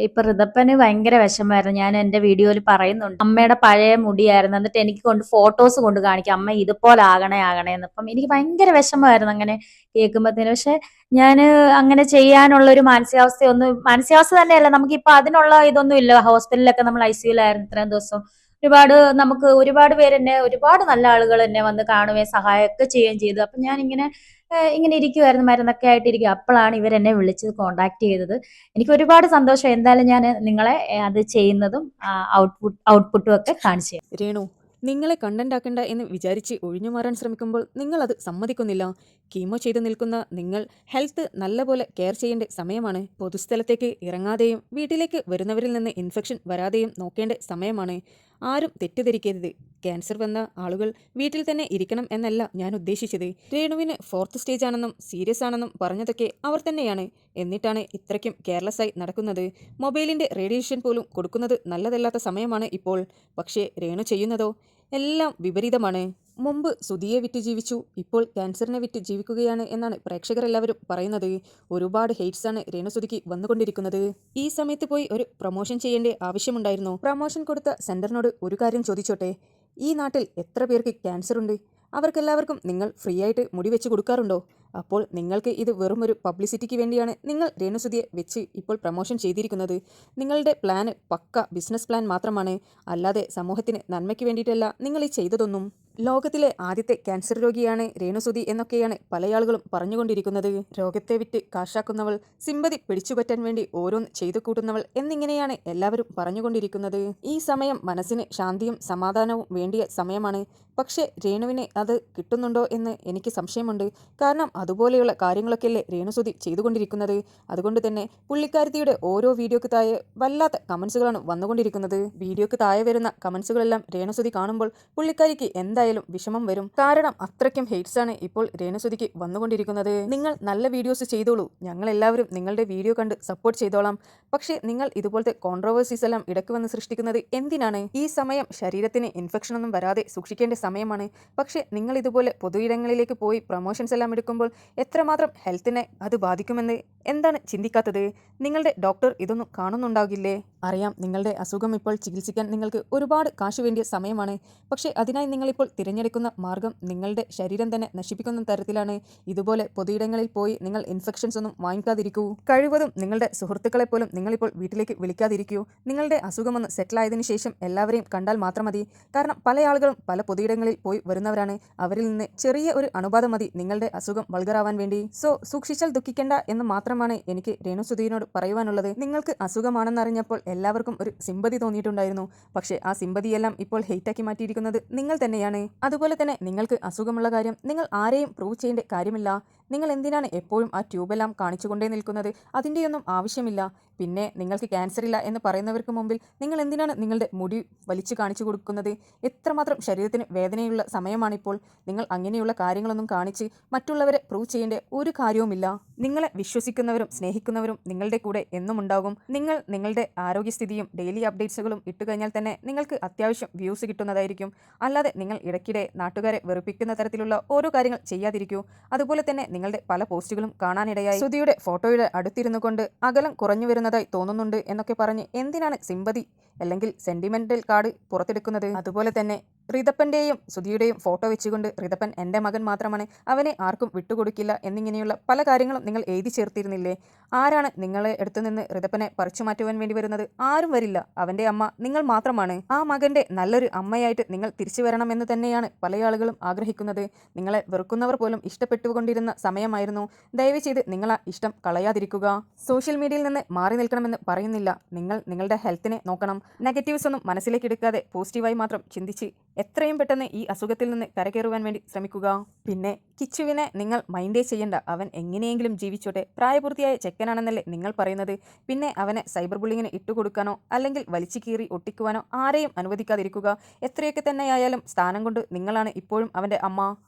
ഇപ്പൊ ഋതപ്പന് ഭയങ്കര വിഷമായിരുന്നു. ഞാൻ എന്റെ വീഡിയോയിൽ പറയുന്നുണ്ട്. അമ്മയുടെ പഴയ മുടിയായിരുന്നു. എന്നിട്ട് എനിക്ക് ഫോട്ടോസ് കൊണ്ട് കാണിക്കാം, അമ്മ ഇതുപോലെ ആകണേ എന്ന്. അപ്പം എനിക്ക് ഭയങ്കര വിഷമമായിരുന്നു അങ്ങനെ കേൾക്കുമ്പോഴത്തേന്. പക്ഷെ ഞാൻ അങ്ങനെ ചെയ്യാനുള്ള ഒരു മാനസികാവസ്ഥ തന്നെയല്ല, നമുക്കിപ്പൊ അതിനുള്ള ഇതൊന്നും ഇല്ല. ഹോസ്പിറ്റലിലൊക്കെ നമ്മൾ ICUലായിരുന്നു ഇത്രയും ദിവസം. ഒരുപാട് പേര് എന്നെ, ഒരുപാട് നല്ല ആളുകൾ എന്നെ വന്ന് കാണുകയും സഹായമൊക്കെ ചെയ്യുകയും ചെയ്തു. അപ്പൊ ഞാൻ ഇങ്ങനെ ഇരിക്കുമായിരുന്നു, മരുന്നൊക്കെ ആയിട്ട് ഇരിക്കും. അപ്പോഴാണ് ഇവരെന്നെ വിളിച്ച് കോണ്ടാക്ട് ചെയ്തത്. എനിക്ക് ഒരുപാട് സന്തോഷം. എന്തായാലും ഞാൻ നിങ്ങളെ അത് ചെയ്യുന്നതും ഔട്ട്പുട്ടും ഒക്കെ കാണിച്ചു തരാം. രേണു, നിങ്ങളെ കണ്ടന്റാക്കണ്ട എന്ന് വിചാരിച്ച് ഒഴിഞ്ഞു മാറാൻ ശ്രമിക്കുമ്പോൾ നിങ്ങൾ അത് സമ്മതിക്കുന്നില്ല. കീമോ ചെയ്തു നിൽക്കുന്ന നിങ്ങൾ ഹെൽത്ത് നല്ലപോലെ കെയർ ചെയ്യേണ്ട സമയമാണ്. പൊതുസ്ഥലത്തേക്ക് ഇറങ്ങാതെയും വീട്ടിലേക്ക് വരുന്നവരിൽ നിന്ന് ഇൻഫെക്ഷൻ വരാതെയും നോക്കേണ്ട സമയമാണ്. ആരും തെറ്റിദ്ധരിക്കരുത്. ക്യാൻസർ വന്ന ആളുകൾ വീട്ടിൽ തന്നെ ഇരിക്കണം എന്നല്ല ഞാൻ ഉദ്ദേശിച്ചത്. രേണുവിന് 4th സ്റ്റേജ് ആണെന്നും സീരിയസ് ആണെന്നും പറഞ്ഞതൊക്കെ അവർ തന്നെയാണ്. എന്നിട്ടാണ് ഇത്രയ്ക്കും കെയർലെസ് ആയി നടക്കുന്നത്. മൊബൈലിന്റെ റേഡിയേഷൻ പോലും കൊടുക്കുന്നത് നല്ലതല്ലാത്ത സമയമാണ് ഇപ്പോൾ. പക്ഷേ രേണു ചെയ്യുന്നതോ എല്ലാം വിപരീതമാണ്. മുമ്പ് സുധിയെ വിറ്റ് ജീവിച്ചു, ഇപ്പോൾ ക്യാൻസറിനെ വിറ്റ് ജീവിക്കുകയാണ് എന്നാണ് പ്രേക്ഷകരെല്ലാവരും പറയുന്നത്. ഒരുപാട് ഹെയ്റ്റ്സാണ് രേണുസുധിക്ക് വന്നുകൊണ്ടിരിക്കുന്നത്. ഈ സമയത്ത് പോയി ഒരു പ്രൊമോഷൻ ചെയ്യേണ്ട ആവശ്യമുണ്ടായിരുന്നു. പ്രൊമോഷൻ കൊടുത്ത സെന്ററിനോട് ഒരു കാര്യം ചോദിച്ചോട്ടെ, ഈ നാട്ടിൽ എത്ര പേർക്ക് ക്യാൻസർ ഉണ്ട്? അവർക്കെല്ലാവർക്കും നിങ്ങൾ ഫ്രീ ആയിട്ട് മുടി വെച്ച് കൊടുക്കാറുണ്ടോ? അപ്പോൾ നിങ്ങൾക്ക് ഇത് വെറും ഒരു പബ്ലിസിറ്റിക്ക് വേണ്ടിയാണ് നിങ്ങൾ രേണുസുധിയെ വെച്ച് ഇപ്പോൾ പ്രൊമോഷൻ ചെയ്തിരിക്കുന്നത്. നിങ്ങളുടെ പ്ലാന് പക്ക ബിസിനസ് പ്ലാൻ മാത്രമാണ്, അല്ലാതെ സമൂഹത്തിന് നന്മയ്ക്ക് വേണ്ടിയിട്ടല്ല നിങ്ങൾ ഈ ചെയ്തതൊന്നും. ലോകത്തിലെ ആദ്യത്തെ ക്യാൻസർ രോഗിയാണ് രേണുസുധി എന്നൊക്കെയാണ് പല ആളുകളും പറഞ്ഞുകൊണ്ടിരിക്കുന്നത്. രോഗത്തെ വിറ്റ് കാശാക്കുന്നവൾ, സിമ്പതി പിടിച്ചുപറ്റാൻ വേണ്ടി ഓരോന്ന് ചെയ്തു കൂട്ടുന്നവൾ എന്നിങ്ങനെയാണ് എല്ലാവരും പറഞ്ഞുകൊണ്ടിരിക്കുന്നത്. ഈ സമയം മനസ്സിന് ശാന്തിയും സമാധാനവും വേണ്ടിയ സമയമാണ്. പക്ഷേ രേണുവിന് അത് കിട്ടുന്നുണ്ടോ എന്ന് എനിക്ക് സംശയമുണ്ട്. കാരണം അതുപോലെയുള്ള കാര്യങ്ങളൊക്കെയല്ലേ രേണുസുധി ചെയ്തുകൊണ്ടിരിക്കുന്നത്. അതുകൊണ്ട് തന്നെ പുള്ളിക്കാരത്തിയുടെ ഓരോ വീഡിയോക്ക് താഴെ വല്ലാത്ത കമൻസുകളാണ് വന്നുകൊണ്ടിരിക്കുന്നത്. വീഡിയോക്ക് താഴെ വരുന്ന കമൻസുകളെല്ലാം രേണുസുധി കാണുമ്പോൾ പുള്ളിക്കാരിക്ക് എന്തായാലും വിഷമം വരും. കാരണം അത്രയ്ക്കും ഹെയ്റ്റ്സാണ് ഇപ്പോൾ രേണുസുധിക്ക് വന്നുകൊണ്ടിരിക്കുന്നത്. നിങ്ങൾ നല്ല വീഡിയോസ് ചെയ്തോളൂ, ഞങ്ങൾ എല്ലാവരും നിങ്ങളുടെ വീഡിയോ കണ്ട് സപ്പോർട്ട് ചെയ്തോളാം. പക്ഷേ നിങ്ങൾ ഇതുപോലത്തെ കോൺട്രോവേഴ്സീസ് എല്ലാം ഇടയ്ക്ക് വന്ന് സൃഷ്ടിക്കുന്നത് എന്തിനാണ്? ഈ സമയം ശരീരത്തിന് ഇൻഫെക്ഷനൊന്നും വരാതെ സൂക്ഷിക്കേണ്ട സമയമാണ്. പക്ഷേ നിങ്ങൾ ഇതുപോലെ പൊതുയിടങ്ങളിലേക്ക് പോയി പ്രൊമോഷൻസ് എല്ലാം എടുക്കുമ്പോൾ എത്രമാത്രം ഹെൽത്തിനെ അത് ബാധിക്കുമെന്ന് എന്താണ് ചിന്തിക്കാത്തത്? നിങ്ങളുടെ ഡോക്ടർ ഇതൊന്നും കാണുന്നുണ്ടാകില്ലേ? അറിയാം, നിങ്ങളുടെ അസുഖം ഇപ്പോൾ ചികിത്സിക്കാൻ നിങ്ങൾക്ക് ഒരുപാട് കാശ് വേണ്ടിയ സമയമാണ്. പക്ഷേ അതിനായി നിങ്ങളിപ്പോൾ തിരഞ്ഞെടുക്കുന്ന മാർഗം നിങ്ങളുടെ ശരീരം തന്നെ നശിപ്പിക്കുന്ന തരത്തിലാണ്. ഇതുപോലെ പൊതുയിടങ്ങളിൽ പോയി നിങ്ങൾ ഇൻഫെക്ഷൻസ് ഒന്നും വാങ്ങിക്കാതിരിക്കൂ. കഴിവതും നിങ്ങളുടെ സുഹൃത്തുക്കളെ പോലും നിങ്ങളിപ്പോൾ വീട്ടിലേക്ക് വിളിക്കാതിരിക്കൂ. നിങ്ങളുടെ അസുഖമൊന്ന് സെറ്റിലായതിനു ശേഷം എല്ലാവരെയും കണ്ടാൽ മാത്രം മതി. കാരണം പല ആളുകളും പല പൊതുയിടങ്ങളിൽ പോയി വരുന്നവരാണ്. അവരിൽ നിന്ന് ചെറിയ ഒരു അണുബാധ മതി നിങ്ങളുടെ അസുഖം വൾഗറാവാൻ വേണ്ടി. സോ സൂക്ഷിച്ചാൽ ദുഃഖിക്കേണ്ട എന്ന് മാത്രമാണ് എനിക്ക് രേണുസുധിയോട് പറയുവാനുള്ളത്. നിങ്ങൾക്ക് അസുഖമാണെന്നറിഞ്ഞപ്പോൾ എല്ലാവർക്കും ഒരു സിമ്പതി തോന്നിയിട്ടുണ്ടായിരുന്നു. പക്ഷേ ആ സിമ്പതിയെല്ലാം ഇപ്പോൾ ഹെയ്റ്റാക്കി മാറ്റിയിരിക്കുന്നത് നിങ്ങൾ തന്നെയാണ്. അതുപോലെ തന്നെ നിങ്ങൾക്ക് അസുഖമുള്ള കാര്യം നിങ്ങൾ ആരെയും പ്രൂവ് ചെയ്യേണ്ട കാര്യമില്ല. നിങ്ങൾ എന്തിനാണ് എപ്പോഴും ആ ട്യൂബെല്ലാം കാണിച്ചുകൊണ്ടേ നിൽക്കുന്നത്? അതിൻ്റെയൊന്നും ആവശ്യമില്ല. പിന്നെ നിങ്ങൾക്ക് ക്യാൻസർ ഇല്ല എന്ന് പറയുന്നവർക്ക് മുമ്പിൽ നിങ്ങൾ എന്തിനാണ് നിങ്ങളുടെ മുടി വലിച്ചു കാണിച്ചു കൊടുക്കുന്നത്? എത്രമാത്രം ശരീരത്തിന് വേദനയുള്ള സമയമാണിപ്പോൾ. നിങ്ങൾ അങ്ങനെയുള്ള കാര്യങ്ങളൊന്നും കാണിച്ച് മറ്റുള്ളവരെ പ്രൂവ് ചെയ്യേണ്ട ഒരു കാര്യവുമില്ല. നിങ്ങളെ വിശ്വസിക്കുന്നവരും സ്നേഹിക്കുന്നവരും നിങ്ങളുടെ കൂടെ എന്നും ഉണ്ടാകും. നിങ്ങൾ നിങ്ങളുടെ ആരോഗ്യസ്ഥിതിയും ഡെയിലി അപ്ഡേറ്റ്സുകളും ഇട്ടുകഴിഞ്ഞാൽ തന്നെ നിങ്ങൾക്ക് അത്യാവശ്യം വ്യൂസ് കിട്ടുന്നതായിരിക്കും. അല്ലാതെ നിങ്ങൾ ഇടയ്ക്കിടെ നാട്ടുകാരെ വെറുപ്പിക്കുന്ന തരത്തിലുള്ള ഓരോ കാര്യങ്ങൾ ചെയ്യാതിരിക്കൂ. അതുപോലെ തന്നെ നിങ്ങളുടെ പല പോസ്റ്റുകളും കാണാനിടയായി സുധിയുടെ ഫോട്ടോയുടെ അടുത്തിരുന്നു കൊണ്ട് അകലം കുറഞ്ഞു വരുന്നതായി തോന്നുന്നുണ്ട് എന്നൊക്കെ പറഞ്ഞ് എന്തിനാണ് സിമ്പതി അല്ലെങ്കിൽ സെന്റിമെന്റൽ കാർഡ് പുറത്തെടുക്കുന്നത്? അതുപോലെ തന്നെ ഋതപ്പന്റെയും സുധിയുടെയും ഫോട്ടോ വെച്ചുകൊണ്ട് ഋതപ്പൻ എൻ്റെ മകൻ മാത്രമാണ്, അവനെ ആർക്കും വിട്ടുകൊടുക്കില്ല എന്നിങ്ങനെയുള്ള പല കാര്യങ്ങളും നിങ്ങൾ എഴുതി ചേർത്തിരുന്നില്ലേ? ആരാണ് നിങ്ങളെ അടുത്തു നിന്ന് ഋതപ്പനെ പറിച്ചു മാറ്റുവാൻ വേണ്ടി വരുന്നത്? ആരും വരില്ല. അവൻ്റെ അമ്മ നിങ്ങൾ മാത്രമാണ്. ആ മകൻ്റെ നല്ലൊരു അമ്മയായിട്ട് നിങ്ങൾ തിരിച്ചു വരണമെന്ന് തന്നെയാണ് പല ആളുകളും ആഗ്രഹിക്കുന്നത്. നിങ്ങളെ വെറുക്കുന്നവർ പോലും ഇഷ്ടപ്പെട്ടുകൊണ്ടിരുന്ന സമയമായിരുന്നു. ദയവ് ചെയ്ത് നിങ്ങൾ ആ ഇഷ്ടം കളയാതിരിക്കുക. സോഷ്യൽ മീഡിയയിൽ നിന്ന് മാറി നിൽക്കണമെന്ന് പറയുന്നില്ല. നിങ്ങൾ നിങ്ങളുടെ ഹെൽത്തിനെ നോക്കണം. നെഗറ്റീവ്സ് ഒന്നും മനസ്സിലേക്ക് എടുക്കാതെ പോസിറ്റീവായി മാത്രം ചിന്തിച്ച് എത്രയും പെട്ടെന്ന് ഈ അസുഖത്തിൽ നിന്ന് കരകയറുവാൻ വേണ്ടി ശ്രമിക്കുക. പിന്നെ കിച്ചുവിനെ നിങ്ങൾ മൈൻഡേ ചെയ്യണ്ട. അവൻ എങ്ങനെയെങ്കിലും ജീവിച്ചോട്ടെ. പ്രായപൂർത്തിയായ ചെക്കനാണെന്നല്ലേ നിങ്ങൾ പറയുന്നത്? പിന്നെ അവനെ സൈബർ ബുള്ളിങ്ങിന് ഇട്ടുകൊടുക്കാനോ അല്ലെങ്കിൽ വലിച്ചു കീറി ഒട്ടിക്കുവാനോ ആരെയും അനുവദിക്കാതിരിക്കുക. എത്രയൊക്കെ തന്നെയായാലും സ്ഥാനം കൊണ്ട് നിങ്ങളാണ് ഇപ്പോഴും അവൻ്റെ അമ്മ.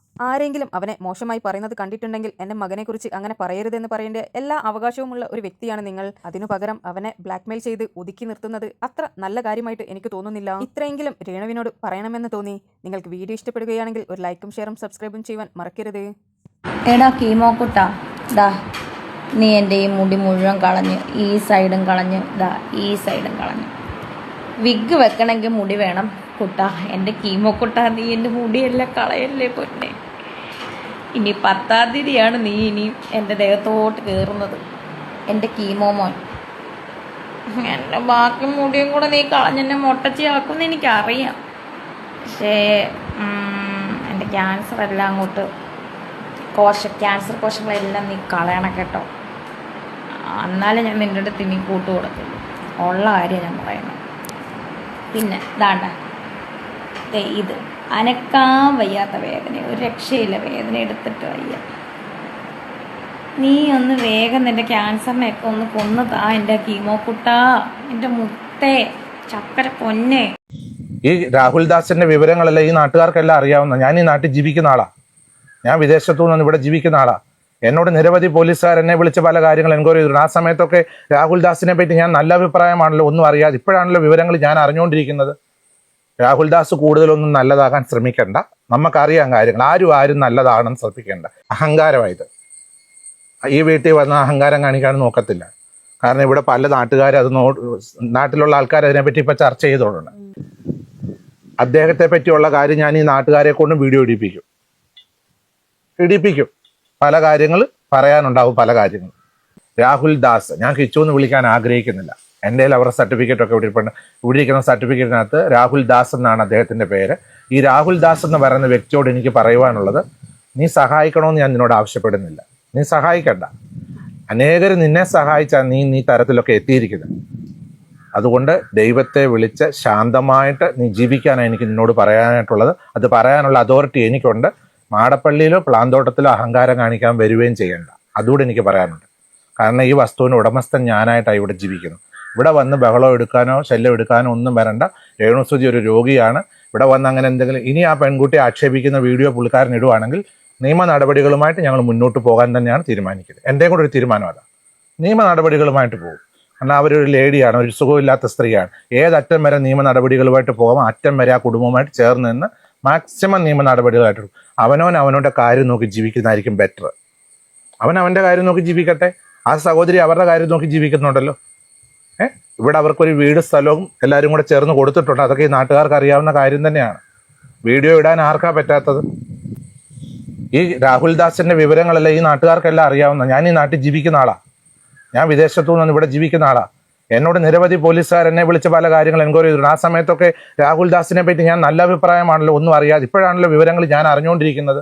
ആരെങ്കിലും അവനെ മോശമായി പറയുന്നത് കണ്ടിട്ടുണ്ടെങ്കിൽ എൻ്റെ മകനെക്കുറിച്ച് അങ്ങനെ പറയരുതെന്ന് പറയേണ്ട എല്ലാ അവകാശവുമുള്ള ഒരു വ്യക്തിയാണ് നിങ്ങൾ. അതിനു പകരം അവനെ ബ്ലാക്ക്മെയിൽ ചെയ്ത് ഒതുക്കി നിർത്തുന്നത് അത്ര നല്ല കാര്യമായിട്ട് എനിക്ക് തോന്നുന്നില്ല. ഇത്രയെങ്കിലും രേണുവിനോട് പറയണമെന്ന് തോന്നി. നിങ്ങൾക്ക് വീഡിയോ ഇഷ്ടപ്പെടുകയാണെങ്കിൽ ഒരു ലൈക്കും ഷെയറും സബ്സ്ക്രൈബും ചെയ്യുവാൻ മറക്കരുത്. എടാ കീമോക്കുട്ടാ, നീ എൻ്റെ ഈ മുടി മുഴുവൻ കളഞ്ഞ് ഈ സൈഡും കളഞ്ഞ് ഇതാ ഈ സൈഡും കളഞ്ഞ്. വിഗ് വെക്കണമെങ്കിൽ മുടി വേണം കുട്ടാ, എൻ്റെ കീമോ കുട്ടാ. നീ എൻ്റെ മുടിയെല്ലാം കളയല്ലേ പൊന്നെ. ഇനി 10-ാം തീയതിയാണ് നീ ഇനിയും എൻ്റെ ദേഹത്തോട്ട് കയറുന്നത്, എൻ്റെ കീമോ മോൻ. എൻ്റെ ബാക്കി മുടിയും കൂടെ നീ കളഞ്ഞെന്നെ മൊട്ടച്ചിയാക്കുമെന്ന് എനിക്കറിയാം. പക്ഷേ എൻ്റെ ക്യാൻസർ എല്ലാം അങ്ങോട്ട് ക്യാൻസർ കോശങ്ങളെല്ലാം നീ കളയണം കേട്ടോ. എന്നാലും ഞാൻ നിൻ്റെ അടുത്ത് ഇനി കൂട്ടു കൊടുക്കില്ല, ഉള്ള കാര്യം ഞാൻ പറയണം. പിന്നെ ഇതാണ്ട ഇത് അനക്കാൻ വയ്യാത്ത വേദന, ഒരു രക്ഷയില്ല, വേദന എടുത്തിട്ട് വയ്യ. നീ ഒന്ന് വേഗം നിൻ്റെ ക്യാൻസറിനെയൊക്കെ ഒന്ന് കൊന്നു താ എൻ്റെ കീമോ കുട്ടാ, എൻ്റെ മുത്തേ, ചക്കര പൊന്നെ. ഈ രാഹുൽ ദാസിന്റെ വിവരങ്ങളെല്ലാം ഈ നാട്ടുകാർക്കെല്ലാം അറിയാവുന്ന. ഞാൻ ഈ നാട്ടിൽ ജീവിക്കുന്ന ആളാ, ഞാൻ വിദേശത്തു നിന്ന് ഇവിടെ ജീവിക്കുന്ന ആളാ. എന്നോട് നിരവധി പോലീസുകാർ എന്നെ വിളിച്ച് പല കാര്യങ്ങൾ എൻക്വയറി ചെയ്തിട്ടുണ്ട്. ആ സമയത്തൊക്കെ രാഹുൽ ദാസിനെ പറ്റി ഞാൻ നല്ല അഭിപ്രായമാണല്ലോ, ഒന്നും അറിയാതെ. ഇപ്പോഴാണല്ലോ വിവരങ്ങൾ ഞാൻ അറിഞ്ഞുകൊണ്ടിരിക്കുന്നത്. രാഹുൽ ദാസ് കൂടുതലൊന്നും നല്ലതാകാൻ ശ്രമിക്കണ്ട, നമുക്കറിയാം കാര്യങ്ങൾ. ആരും നല്ലതാണെന്ന് ശ്രദ്ധിക്കേണ്ട. അഹങ്കാരമായത് ഈ വീട്ടിൽ വന്ന അഹങ്കാരം കാണിക്കാൻ നോക്കത്തില്ല. കാരണം ഇവിടെ പല നാട്ടുകാരും നാട്ടിലുള്ള ആൾക്കാർ അതിനെപ്പറ്റി ഇപ്പം ചർച്ച ചെയ്തോളുണ്ട്. അദ്ദേഹത്തെ പറ്റിയുള്ള കാര്യം ഞാൻ ഈ നാട്ടുകാരെ കൊണ്ടും വീഡിയോ ഇടിപ്പിക്കും. പല കാര്യങ്ങൾ പറയാനുണ്ടാവും, പല കാര്യങ്ങൾ. രാഹുൽ ദാസ്, ഞാൻ കിച്ചു എന്ന് വിളിക്കാൻ ആഗ്രഹിക്കുന്നില്ല. എൻ്റെ അവരുടെ സർട്ടിഫിക്കറ്റ് ഒക്കെ ഇവിടെ ഇരിക്കുന്ന സർട്ടിഫിക്കറ്റിനകത്ത് രാഹുൽ ദാസ് എന്നാണ് അദ്ദേഹത്തിൻ്റെ പേര്. ഈ രാഹുൽ ദാസ് എന്ന് പറയുന്ന വ്യക്തിയോട് എനിക്ക് പറയുവാനുള്ളത്, നീ സഹായിക്കണമെന്ന് ഞാൻ നിന്നോട് ആവശ്യപ്പെടുന്നില്ല. നീ സഹായിക്കണ്ട. അനേകർ നിന്നെ സഹായിച്ചാൽ നീ തരത്തിലൊക്കെ എത്തിയിരിക്കുന്നത്. അതുകൊണ്ട് ദൈവത്തെ വിളിച്ച് ശാന്തമായിട്ട് നീ ജീവിക്കാനാണ് എനിക്ക് നിന്നോട് പറയാനായിട്ടുള്ളത്. അത് പറയാനുള്ള അതോറിറ്റി എനിക്കുണ്ട്. മാടപ്പള്ളിയിലോ പ്ലാന്തോട്ടത്തിലോ അഹങ്കാരം കാണിക്കാൻ വരികയും ചെയ്യേണ്ട. അതുകൂടെ എനിക്ക് പറയാനുണ്ട്. കാരണം ഈ വസ്തുവിന് ഉടമസ്ഥൻ ഞാനായിട്ടാണ് ഇവിടെ ജീവിക്കുന്നത്. ഇവിടെ വന്ന് ബഹളം എടുക്കാനോ ശല്യം എടുക്കാനോ ഒന്നും വരണ്ട. രേണുസുതി ഒരു രോഗിയാണ്. ഇവിടെ വന്ന് അങ്ങനെ എന്തെങ്കിലും ഇനി ആ പെൺകുട്ടിയെ ആക്ഷേപിക്കുന്ന വീഡിയോ പുള്ളിക്കാരൻ ഇടുവാണെങ്കിൽ നിയമ നടപടികളുമായിട്ട് ഞങ്ങൾ മുന്നോട്ട് പോകാൻ തന്നെയാണ് തീരുമാനിക്കുന്നത്. എൻ്റെയും കൂടെ ഒരു തീരുമാനം അതാണ്. നിയമ നടപടികളുമായിട്ട് പോകും. കാരണം അവരൊരു ലേഡിയാണ്, ഒരു സുഖമില്ലാത്ത സ്ത്രീയാണ്. ഏതറ്റം വരെ നിയമ നടപടികളുമായിട്ട് പോകാം, അറ്റം വരെ ആ കുടുംബവുമായിട്ട് ചേർന്ന് നിന്ന് മാക്സിമം നിയമ നടപടികളായിട്ട് അവനവൻ്റെ കാര്യം നോക്കി ജീവിക്കുന്നതായിരിക്കും ബെറ്റർ. അവൻ്റെ കാര്യം നോക്കി ജീവിക്കട്ടെ. ആ സഹോദരി അവരുടെ കാര്യം നോക്കി ജീവിക്കുന്നുണ്ടല്ലോ. ഇവിടെ അവർക്കൊരു വീട് സ്ഥലവും എല്ലാവരും കൂടെ ചേർന്ന് കൊടുത്തിട്ടുണ്ട്. അതൊക്കെ ഈ നാട്ടുകാർക്ക് അറിയാവുന്ന കാര്യം തന്നെയാണ്. വീഡിയോ ഇടാൻ ആർക്കാ പറ്റാത്തത്? ഈ രാഹുൽ ദാസിന്റെ വിവരങ്ങളെല്ലാം ഈ നാട്ടുകാർക്കെല്ലാം അറിയാവുന്ന. ഞാൻ ഈ നാട്ടിൽ ജീവിക്കുന്ന ആളാ, ഞാൻ വിദേശത്തു നിന്ന് ഇവിടെ ജീവിക്കുന്ന ആളാ. എന്നോട് നിരവധി പോലീസുകാർ എന്നെ വിളിച്ച് പല കാര്യങ്ങൾ എൻക്വയറി ചെയ്തിട്ടുണ്ട്. ആ സമയത്തൊക്കെ രാഹുൽ ദാസിനെ പറ്റി ഞാൻ നല്ല അഭിപ്രായമാണല്ലോ, ഒന്നും അറിയാതെ. ഇപ്പോഴാണല്ലോ വിവരങ്ങൾ ഞാൻ അറിഞ്ഞുകൊണ്ടിരിക്കുന്നത്.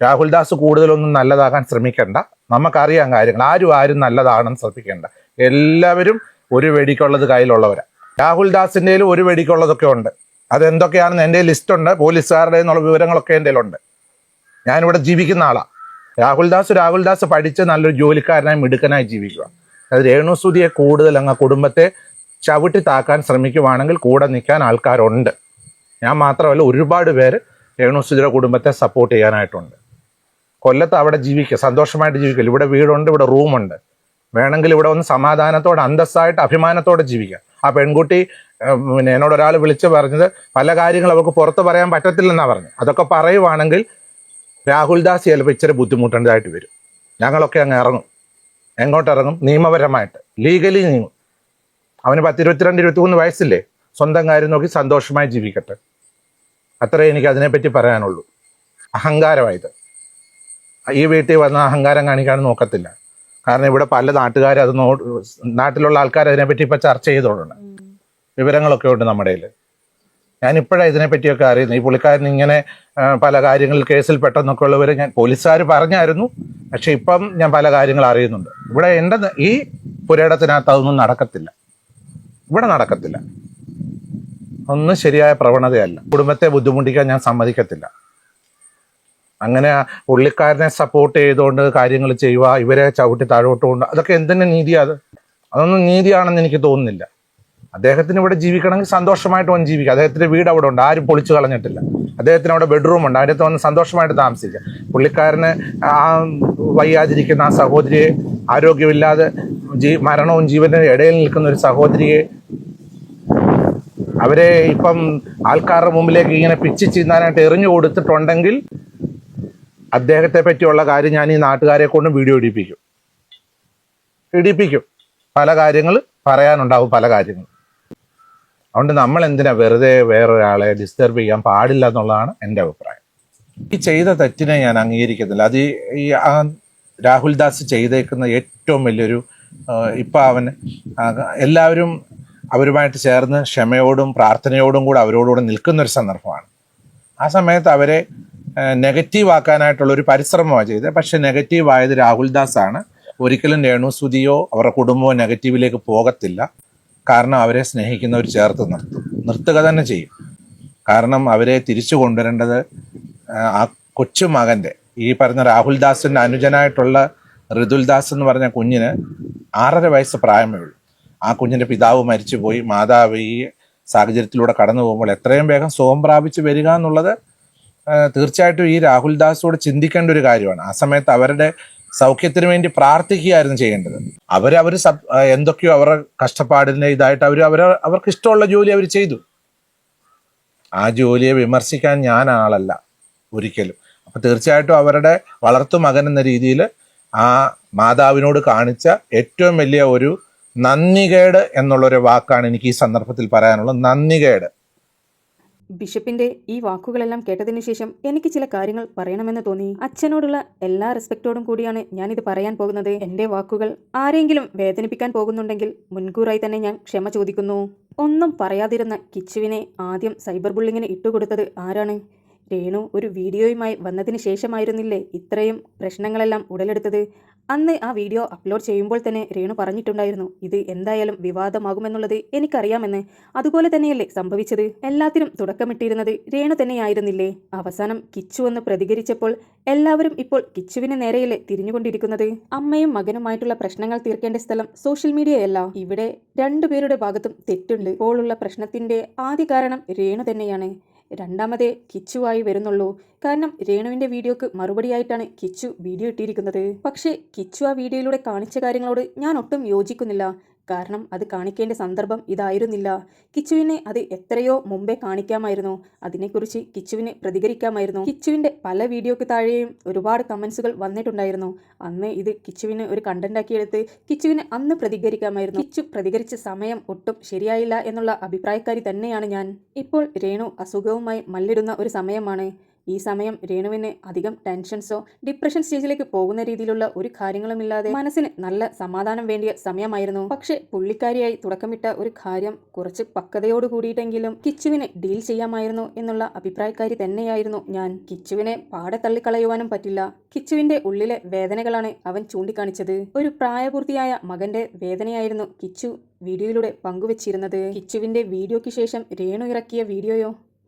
രാഹുൽ ദാസ് കൂടുതലൊന്നും നല്ലതാകാൻ ശ്രമിക്കണ്ട, നമുക്കറിയാം കാര്യങ്ങൾ. ആരും നല്ലതാണെന്ന് ശ്രദ്ധിക്കേണ്ട. എല്ലാവരും ഒരു വെടിക്കുള്ളത് കയ്യിലുള്ളവരാ. രാഹുൽ ദാസിൻ്റെ ഒരു വെടിക്കുള്ളതൊക്കെ ഉണ്ട്. അതെന്തൊക്കെയാണെന്ന് എൻ്റെ ലിസ്റ്റുണ്ട്. പോലീസുകാരുടെ എന്നുള്ള വിവരങ്ങളൊക്കെ എൻ്റെ ഉണ്ട്. ഞാനിവിടെ ജീവിക്കുന്ന ആളാ. രാഹുൽ ദാസ് പഠിച്ച് നല്ലൊരു ജോലിക്കാരനായി മിടുക്കനായി ജീവിക്കുക. അത് രേണുസുതിയെ കൂടുതൽ അങ്ങ് കുടുംബത്തെ ചവിട്ടി താക്കാൻ ശ്രമിക്കുവാണെങ്കിൽ കൂടെ നിൽക്കാൻ ആൾക്കാരുണ്ട്. ഞാൻ മാത്രമല്ല, ഒരുപാട് പേര് രേണുസുതിയുടെ കുടുംബത്തെ സപ്പോർട്ട് ചെയ്യാനായിട്ടുണ്ട്. കൊല്ലത്ത് അവിടെ ജീവിക്കുക, സന്തോഷമായിട്ട് ജീവിക്കുക. ഇവിടെ വീടുണ്ട്, ഇവിടെ റൂമുണ്ട്. വേണമെങ്കിൽ ഇവിടെ ഒന്ന് സമാധാനത്തോടെ അന്തസ്സായിട്ട് അഭിമാനത്തോടെ ജീവിക്കാം. ആ പെൺകുട്ടി എന്നോട് ഒരാൾ വിളിച്ച് പറഞ്ഞത് പല കാര്യങ്ങൾ അവർക്ക് പുറത്ത് പറയാൻ പറ്റത്തില്ലെന്നാണ് പറഞ്ഞത്. അതൊക്കെ പറയുവാണെങ്കിൽ രാഹുൽ ദാസ് ചിലപ്പോൾ ഇച്ചിരി ബുദ്ധിമുട്ടേണ്ടതായിട്ട് വരും. ഞങ്ങളൊക്കെ അങ്ങ് ഇറങ്ങും. എങ്ങോട്ടിറങ്ങും? നിയമപരമായിട്ട്, ലീഗലി നീങ്ങും. അവന് 22-23 വയസ്സില്ലേ? സ്വന്തം കാര്യം നോക്കി സന്തോഷമായി ജീവിക്കട്ടെ. അത്രേ എനിക്ക് അതിനെപ്പറ്റി പറയാനുള്ളൂ. അഹങ്കാരമായത് ഈ വീട്ടിൽ വന്ന അഹങ്കാരം കാണിക്കാൻ നോക്കത്തില്ല. കാരണം ഇവിടെ പല നാട്ടുകാരും നാട്ടിലുള്ള ആൾക്കാർ അതിനെപ്പറ്റി ഇപ്പം ചർച്ച ചെയ്തോളുണ്ട്. വിവരങ്ങളൊക്കെ ഉണ്ട് നമ്മുടെ കയ്യിൽ. ഞാനിപ്പോഴാണ് ഇതിനെപ്പറ്റിയൊക്കെ അറിയുന്നത്. ഈ പുള്ളിക്കാരൻ ഇങ്ങനെ പല കാര്യങ്ങളിൽ കേസിൽ പെട്ടെന്നൊക്കെ ഉള്ളവരെ ഞാൻ പോലീസുകാർ പറഞ്ഞായിരുന്നു. പക്ഷെ ഇപ്പം ഞാൻ പല കാര്യങ്ങൾ അറിയുന്നുണ്ട്. ഇവിടെ എൻ്റെ ഈ പുരയിടത്തിനകത്ത് അതൊന്നും നടക്കത്തില്ല. ഇവിടെ നടക്കത്തില്ല. ഒന്നും ശരിയായ പ്രവണതയല്ല. കുടുംബത്തെ ബുദ്ധിമുട്ടിക്കാൻ ഞാൻ സമ്മതിക്കത്തില്ല. അങ്ങനെ പുള്ളിക്കാരനെ സപ്പോർട്ട് ചെയ്തുകൊണ്ട് കാര്യങ്ങൾ ചെയ്യുക, ഇവരെ ചവിട്ടി താഴോട്ട് കൊണ്ട്, അതൊക്കെ എന്തിൻ്റെ നീതിയാണ്? അതൊന്നും നീതിയാണെന്ന് എനിക്ക് തോന്നുന്നില്ല. അദ്ദേഹത്തിന് ഇവിടെ ജീവിക്കണമെങ്കിൽ സന്തോഷമായിട്ട് വന്ന് ജീവിക്കുക. അദ്ദേഹത്തിൻ്റെ വീട് അവിടെ ഉണ്ട്, ആരും പൊളിച്ചു കളഞ്ഞിട്ടില്ല. അദ്ദേഹത്തിന് അവിടെ ബെഡ്റൂം ഉണ്ട്, അതിനകത്ത് വന്ന് സന്തോഷമായിട്ട് താമസിക്കുക. പുള്ളിക്കാരന് ആ വയ്യാതിരിക്കുന്ന ആ സഹോദരിയെ, ആരോഗ്യമില്ലാതെ മരണവും ജീവനും ഇടയിൽ നിൽക്കുന്ന ഒരു സഹോദരിയെ, അവരെ ഇപ്പം ആൾക്കാരുടെ മുമ്പിലേക്ക് ഇങ്ങനെ പിച്ച് ചീന്താനായിട്ട് എറിഞ്ഞു കൊടുത്തിട്ടുണ്ടെങ്കിൽ അദ്ദേഹത്തെ പറ്റിയുള്ള കാര്യം ഞാൻ ഈ നാട്ടുകാരെ കൊണ്ടും വീഡിയോ ഇടിപ്പിക്കും. ഇടിപ്പിക്കും. പല കാര്യങ്ങൾ പറയാനുണ്ടാവും, പല കാര്യങ്ങൾ. അതുകൊണ്ട് നമ്മൾ എന്തിനാ വെറുതെ വേറൊരാളെ ഡിസ്റ്റർബ് ചെയ്യാൻ പാടില്ല എന്നുള്ളതാണ് എൻ്റെ അഭിപ്രായം. ഈ ചെയ്ത തെറ്റിനെ ഞാൻ അംഗീകരിക്കുന്നില്ല. അത് ഈ രാഹുൽ ദാസ് ചെയ്തേക്കുന്ന ഏറ്റവും വലിയൊരു ഇപ്പം അവന് എല്ലാവരും അവരുമായിട്ട് ചേർന്ന് ക്ഷമയോടും പ്രാർത്ഥനയോടും കൂടെ അവരോടുകൂടെ നിൽക്കുന്നൊരു സന്ദർഭമാണ്. ആ സമയത്ത് അവരെ നെഗറ്റീവ് ആക്കാനായിട്ടുള്ളൊരു പരിശ്രമമാണ് ചെയ്തത്. പക്ഷെ നെഗറ്റീവ് ആയത് രാഹുൽ ദാസ് ആണ്. ഒരിക്കലും രേണുസുതിയോ അവരുടെ കുടുംബമോ നെഗറ്റീവിലേക്ക് പോകത്തില്ല. കാരണം അവരെ സ്നേഹിക്കുന്നവർ ചേർത്ത് നിർത്തുക തന്നെ ചെയ്യും. കാരണം അവരെ തിരിച്ചു കൊണ്ടുവരേണ്ടത് ആ കൊച്ചുമകൻ്റെ, ഈ പറഞ്ഞ രാഹുൽ ദാസിൻ്റെ അനുജനായിട്ടുള്ള ഋതുൽ ദാസ് എന്ന് പറഞ്ഞ കുഞ്ഞിന് 6.5 വയസ്സ് പ്രായമേ ഉള്ളൂ. ആ കുഞ്ഞിൻ്റെ പിതാവ് മരിച്ചുപോയി. മാതാവ് ഈ സാഹചര്യത്തിലൂടെ കടന്നു പോകുമ്പോൾ എത്രയും വേഗം സുഖം പ്രാപിച്ച് വരിക എന്നുള്ളത് തീർച്ചയായിട്ടും ഈ രാഹുൽ ദാസോട് ചിന്തിക്കേണ്ട ഒരു കാര്യമാണ്. ആ സമയത്ത് അവരുടെ സൗഖ്യത്തിന് വേണ്ടി പ്രാർത്ഥിക്കുകയായിരുന്നു ചെയ്യേണ്ടത്. അവർ എന്തൊക്കെയോ അവരുടെ കഷ്ടപ്പാടിൻ്റെ ഇതായിട്ട് അവർക്ക് ഇഷ്ടമുള്ള ജോലി അവർ ചെയ്തു. ആ ജോലിയെ വിമർശിക്കാൻ ഞാൻ ആളല്ല ഒരിക്കലും. അപ്പം തീർച്ചയായിട്ടും അവരുടെ വളർത്തു മകൻ എന്ന രീതിയിൽ ആ മാതാവിനോട് കാണിച്ച ഏറ്റവും വലിയ ഒരു നന്ദികേട് എന്നുള്ളൊരു വാക്കാണ് എനിക്ക് ഈ സന്ദർഭത്തിൽ പറയാനുള്ളത്. നന്ദികേട്. ബിഷപ്പിന്റെ ഈ വാക്കുകളെല്ലാം കേട്ടതിന് ശേഷം എനിക്ക് ചില കാര്യങ്ങൾ പറയണമെന്ന് തോന്നി. അച്ഛനോടുള്ള എല്ലാ റെസ്പെക്റ്റോടും കൂടിയാണ് ഞാനിത് പറയാൻ പോകുന്നത്. എൻ്റെ വാക്കുകൾ ആരെങ്കിലും വേദനിപ്പിക്കാൻ പോകുന്നുണ്ടെങ്കിൽ മുൻകൂറായി തന്നെ ഞാൻ ക്ഷമ ചോദിക്കുന്നു. ഒന്നും പറയാതിരുന്ന കിച്ചുവിനെ ആദ്യം സൈബർ ബുള്ളിങ്ങിന് ഇട്ടുകൊടുത്തത് ആരാണ്? രേണു ഒരു വീഡിയോയുമായി വന്നതിന് ശേഷമായിരുന്നില്ലേ ഇത്രയും പ്രശ്നങ്ങളെല്ലാം ഉടലെടുത്തത്? അന്ന് ആ വീഡിയോ അപ്ലോഡ് ചെയ്യുമ്പോൾ തന്നെ രേണു പറഞ്ഞിട്ടുണ്ടായിരുന്നു, ഇത് എന്തായാലും വിവാദമാകുമെന്നുള്ളത് എനിക്കറിയാമെന്ന്. അതുപോലെ തന്നെയല്ലേ സംഭവിച്ചത്? എല്ലാത്തിനും തുടക്കമിട്ടിരുന്നത് രേണു തന്നെയായിരുന്നില്ലേ? അവസാനം കിച്ചു എന്ന് പ്രതികരിച്ചപ്പോൾ എല്ലാവരും ഇപ്പോൾ കിച്ചുവിന് നേരെയല്ലേ തിരിഞ്ഞുകൊണ്ടിരിക്കുന്നത്? അമ്മയും മകനുമായിട്ടുള്ള പ്രശ്നങ്ങൾ തീർക്കേണ്ട സ്ഥലം സോഷ്യൽ മീഡിയയല്ല. ഇവിടെ രണ്ടുപേരുടെ ഭാഗത്തും തെറ്റുണ്ട്. ഇപ്പോഴുള്ള പ്രശ്നത്തിന്റെ ആദ്യ കാരണം രേണു തന്നെയാണ്. രണ്ടാമതേ കിച്ചുവായി വരുന്നുള്ളൂ. കാരണം രേണുവിൻ്റെ വീഡിയോക്ക് മറുപടിയായിട്ടാണ് കിച്ചു വീഡിയോ ഇട്ടിരിക്കുന്നത്. പക്ഷേ കിച്ചു ആ വീഡിയോയിലൂടെ കാണിച്ച കാര്യങ്ങളോട് ഞാൻ ഒട്ടും യോജിക്കുന്നില്ല. കാരണം അത് കാണിക്കേണ്ട സന്ദർഭം ഇതായിരുന്നില്ല. കിച്ചുവിനെ അത് എത്രയോ മുമ്പേ കാണിക്കാമായിരുന്നു. അതിനെക്കുറിച്ച് കിച്ചുവിന് പ്രതികരിക്കാമായിരുന്നു. കിച്ചുവിൻ്റെ പല വീഡിയോക്ക് താഴെയും ഒരുപാട് കമൻസുകൾ വന്നിട്ടുണ്ടായിരുന്നു. അന്ന് ഇത് കിച്ചുവിന് ഒരു കണ്ടന്റാക്കിയെടുത്ത് കിച്ചുവിന് അന്ന് പ്രതികരിക്കാമായിരുന്നു. കിച്ചു പ്രതികരിച്ച സമയം ഒട്ടും ശരിയായില്ല എന്നുള്ള അഭിപ്രായക്കാരി തന്നെയാണ് ഞാൻ. ഇപ്പോൾ രേണു അസുഖവുമായി മല്ലിടുന്ന ഒരു സമയമാണ്. ഈ സമയം രേണുവിന് അധികം ടെൻഷൻസോ ഡിപ്രഷൻ സ്റ്റേജിലേക്ക് പോകുന്ന രീതിയിലുള്ള ഒരു കാര്യങ്ങളുമില്ലാതെ മനസ്സിന് നല്ല സമാധാനം വേണ്ടിയ സമയമായിരുന്നു. പക്ഷെ പുള്ളിക്കാരിയായി തുടക്കമിട്ട ഒരു കാര്യം കുറച്ച് പക്വതയോട് കൂടിയിട്ടെങ്കിലും കിച്ചുവിനെ ഡീൽ ചെയ്യാമായിരുന്നു എന്നുള്ള അഭിപ്രായക്കാരി തന്നെയായിരുന്നു ഞാൻ. കിച്ചുവിനെ പാടെ തള്ളിക്കളയുവാനും പറ്റില്ല. കിച്ചുവിന്റെ ഉള്ളിലെ വേദനകളാണ് അവൻ ചൂണ്ടിക്കാണിച്ചത്. ഒരു പ്രായപൂർത്തിയായ മകന്റെ വേദനയായിരുന്നു കിച്ചു വീഡിയോയിലൂടെ പങ്കുവച്ചിരുന്നത്. കിച്ചുവിന്റെ വീഡിയോയ്ക്ക് ശേഷം രേണു ഇറക്കിയ വീഡിയോയോ,